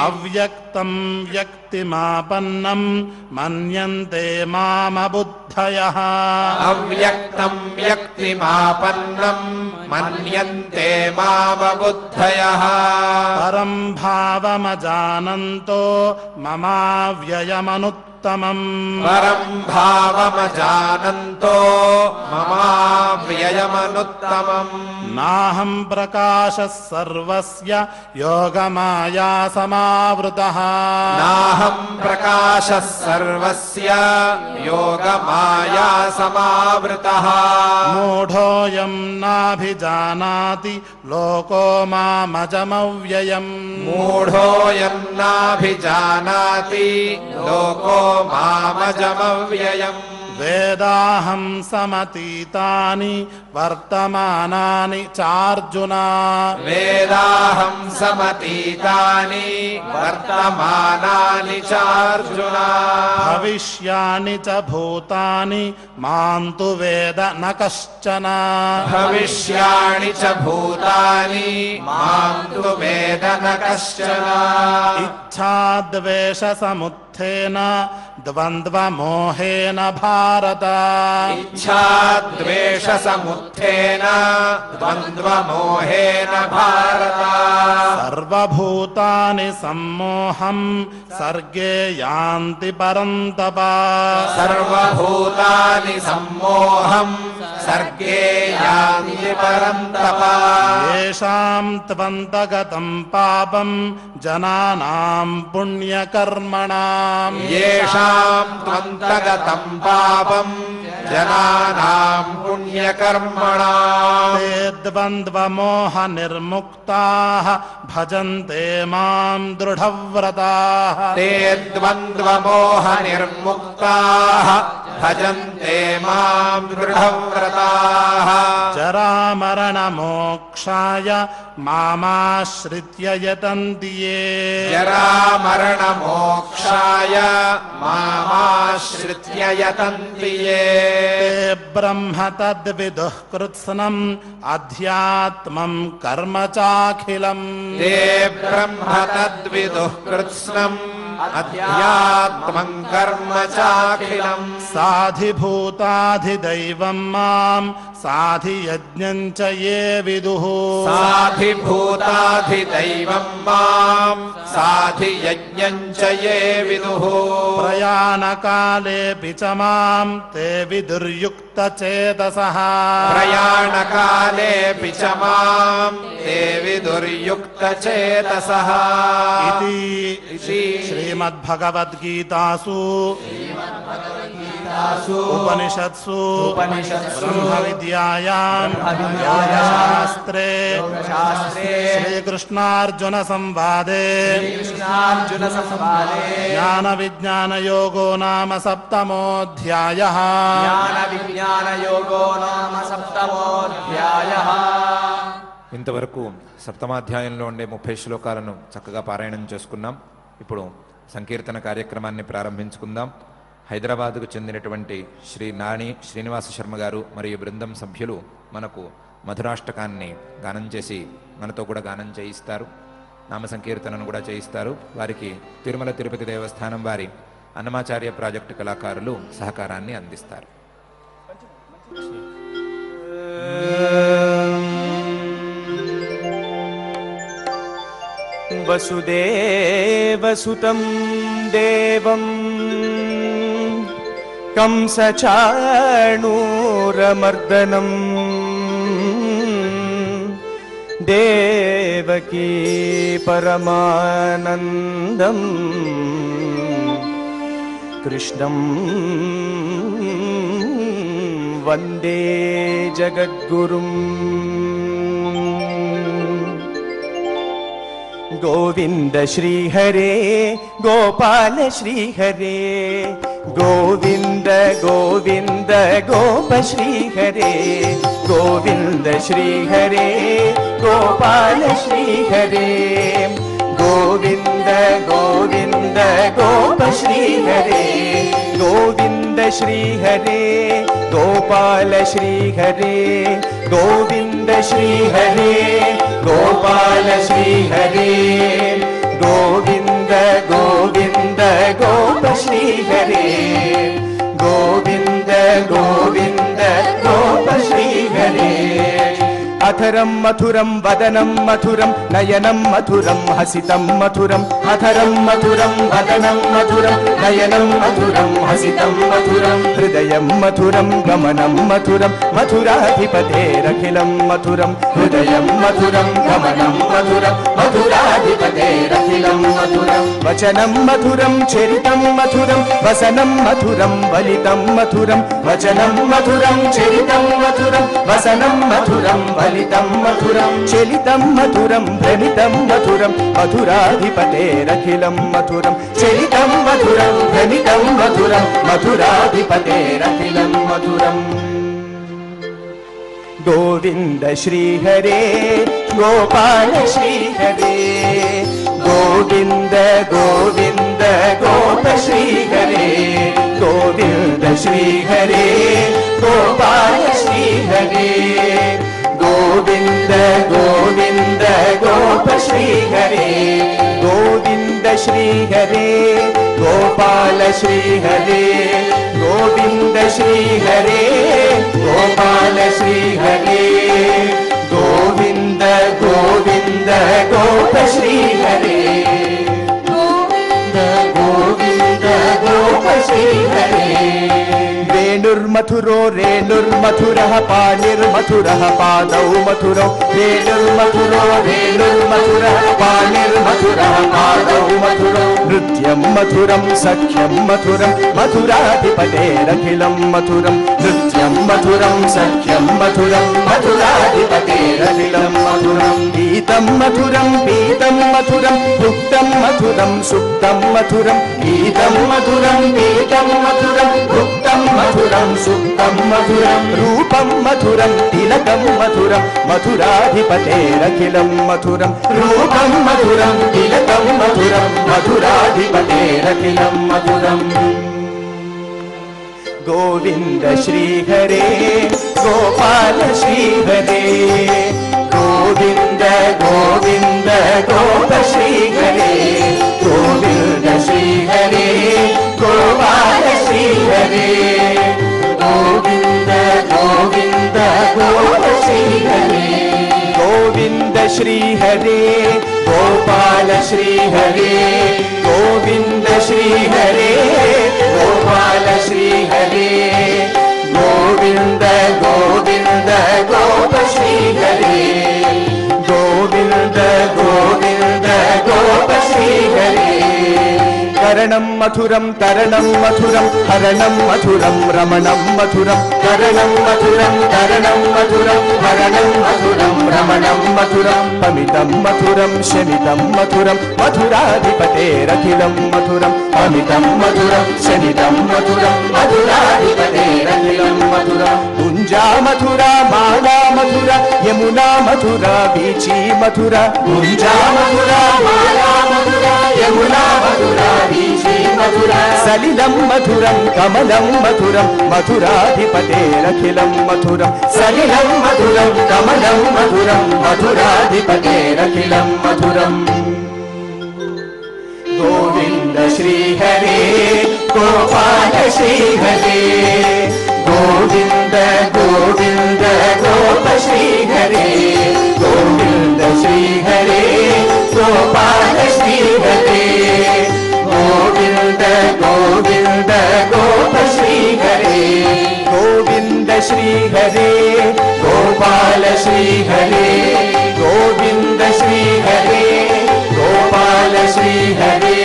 अव्यक्तं व्यक्तिमापन्नं मन्यन्ते मामबुद्धयः अव्यक्तं व्यक्तिमापन्नं मन्यन्ते मामबुद्धयः परं भावमजानन्तो ममाव्ययमनुत्तमम् परं भावमजानन्तो ममाव्ययमनुत्तमम् नाहं प्रकाशः सर्वस्य योगमाया समावृतः नाहं प्रकाशः सर्वस्य योगमाया समावृतः मूढोऽयं नाभिजानाति लोको मामजमव्ययम् मूढोऽयं नाभिजानाति लोको मामजमव्ययम् वेदाहं समतीतानि वर्तमानानि चार्जुन वेदाहं समतीतानि वर्तमानानि चार्जुन भविष्यानि च भूतानि मां तु वेद न कश्चन भविष्याणि च भूतानि मां तु वेद न कश्चन इच्छाद्वेषसमुत्थेन द्वन्द्वमोहेन भारत इच्छाद्वेषसमुत्थेन द्वन्द्वमोहेन भारत सर्वभूतानि सम्मोहं सर्गे यान्ति परन्तप सर्वभूतानि सम्मोहं सर्गे यान्ति परन्तप येषां त्वन्तगतं पापं जनानां पुण्यकर्मणाम् येषां त्वन्तगतं पापं जनानां पुण्यकर्मणाम् ते द्वन्द्वमोहनिर्मुक्ताः भजन्ते मां दृढव्रताः ते द्वन्द्वमोहनिर्मुक्ताः भजन्ते मां दृढव्रताः जरामरणमोक्षाय मामाश्रित्य यतन्ति ये जरामरणमोक्षाय मामाश्रित्य यतन्ति ये ते ब्रह्म तद्विदुः कृत्स्नम् अध्यात्मं कर्म चाखिलम् ते ब्रह्म तद्विदुः कृत्स्नम् अध्यात्मं कर्म चाखिलम् साधिभूताधिदैवं मां साधियज्ञं च ये विदुः साधिभूताधिदैवं मां साधियज्ञं च ये विदुः प्रयाणकालेऽपि च मां ते विदुर्युक्तचेतसः प्रयाणकालेऽपि च मां ते विदुर्युक्तचेतसः इति श्रीमद्भगवद्गीतासु उपनिषत्सु ब्रह्मविद्यायां योगशास्त्रे श्रीकृष्णार्जुन संवादे ज्ञानविज्ञानयोगो नाम सप्तमोऽध्यायः ఇంతవరకు సప్తమాధ్యాయంలో ఉండే 30 శ్లోకాలను చక్కగా పారాయణం చేసుకున్నాం. ఇప్పుడు సంకీర్తన కార్యక్రమాన్ని ప్రారంభించుకుందాం. హైదరాబాద్కు చెందినటువంటి శ్రీ నాని శ్రీనివాస శర్మ గారు మరియు బృందం సభ్యులు మనకు మధురాష్టకాన్ని గానం చేసి మనతో కూడా గానం చేయిస్తారు. నామ సంకీర్తనను కూడా చేయిస్తారు. వారికి తిరుమల తిరుపతి దేవస్థానం వారి అన్నమాచార్య ప్రాజెక్టు కళాకారులు సహకారాన్ని అందిస్తారు. वसुदेवसुतं देवं कंसचाणूरमर्दनं देवकी परमानन्दं कृष्णं वन्दे जगद्गुरुम् गोविन्द श्रीहरे गोपाल श्रीहरे गोविन्द गोविन्द गोप श्रीहरे गोविन्द श्रीहरे गोपाल श्रीहरे गोविन्द गोविन्द गोप श्रीहरे गोविन्द श्रीहरे गोपाल श्रीहरे गोविन्द श्रीहरे गोपाल श्रीहरे गोविन्द गोविन्द गोप श्रीहरे गोविन्द गोविन्द गोप श्रीहरे अधरं मधुरं वदनं मधुरं नयनं मधुरं हसितं मधुरम् अधरं मधुरं वदनं मधुरं नयनं मधुरं हसितं मधुरं हृदयं मधुरं गमनं मधुरं मधुराधिपतेरखिलं मधुरं हृदयं मधुरं गमनं मधुरं मधुराधिपतेरखिलं मधुरं वचनं मधुरं चरितं मधुरं वसनं मधुरं वलितं मधुरं वचनं मधुरं चरितं मधुरं वसनं मधुरं वलितं मधुरं चलितं मधुरं भ्रमितं मधुरं मधुराधिपतेरखिलं मधुरं चलितं मधुरं भ्रमितं मधुरं मधुराधिपतेरखिलं मधुरम् गोविन्द श्रीहरे गोपाल श्रीहरे गोविन्द गोविन्द गोप श्रीहरे गोविन्द श्रीहरे गोपाल श्रीहरे गोविन्द गोविन्द गोप श्रीहरे गोविन्द श्रीहरे गोपाल श्रीहरे गोविन्द श्रीहरे गोपाल श्रीहरे गोविन्द गोविन्द गोप श्रीहरे गोविन्द गोविन्द गोप श्रीहरे वेणुर्मधुरो रेणुर्मधुरः पाणिर्मधुरः पादौ मधुरौ वेणुर्मधुरो रेणुर्मधुरः पाणिर्मधुरः पादौ मधुरौ नृत्यं मधुरं सख्यं मधुरं मधुराधिपतेरखिलं मधुरं नृत्यं मधुरं सख्यं मधुरं मधुराधिपतेरखिलं मधुरं गीतं मधुरं पीतं मधुरं भुक्तं मधुरं सुप्तं मधुरं गीतं मधुरं पीतं मधुरं भुक्तं मधुरं सुप्तं मधुरं रूपं मधुरं तिलकं मधुरं मधुराधिपतेरखिलं मधुरं रूपं मधुरं तिलकं मधुरं मधुराधिपतेरखिलं मधुरम् गोविन्द श्रीहरे गोपाल श्रीहरे गोविन्द गोविन्द गोप श्रीहरे गोविन्द श्रीहरे गोपाल श्रीहरे गोविन्द गोविन्द गोप श्रीहरे गोविन्द श्रीहरे गोपाल श्रीहरे गोविन्द श्रीहरे गोपाल श्रीहरे गोविन्द गोविन्द गोप श्रीहरे गोविन्द गोविन्द गोप श्रीहरे करणं मधुरं तरणं मधुरं हरणं मधुरं रमणं मधुरं करणं मधुरं तरणं मधुरं हरणं मधुरं रमणं मधुरं पमितं मधुरं शमितं मधुरं मधुराधिपतेरखिलं मधुरं पमितं मधुरं शमितं मधुरं मधुराधिपतेरखिलं मधुरं गुञ्जा मधुरा माला मधुरा यमुना मधुरा बीची मधुरा गुञ्जा मधुरा माला मधुरा यमुना मधुरा बीची मधुरा सलिलं मधुरं कमलं मधुरं मधुराधिपतेरखिलं मधुरं सलिलं मधुरं कमलं मधुरं मधुराधिपतेरखिलं मधुरम् गोविन्द श्रीहरे गोपाल श्रीहरे गोविन्द गोविन्द गोप श्रीहरे गोविन्द श्रीहरे गोपाल श्रीहरे गोविन्द गोविन्द गोप श्रीहरे गोविन्द श्रीहरे गोपाल श्रीहरे गोविन्द श्रीहरे गोपाल श्रीहरे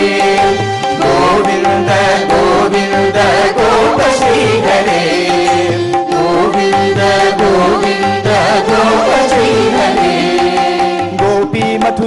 गोविन्द गोविन्द गोप श्रीहरे गोविन्द गोविन्द गोप श्रीहरे गोपी मधुर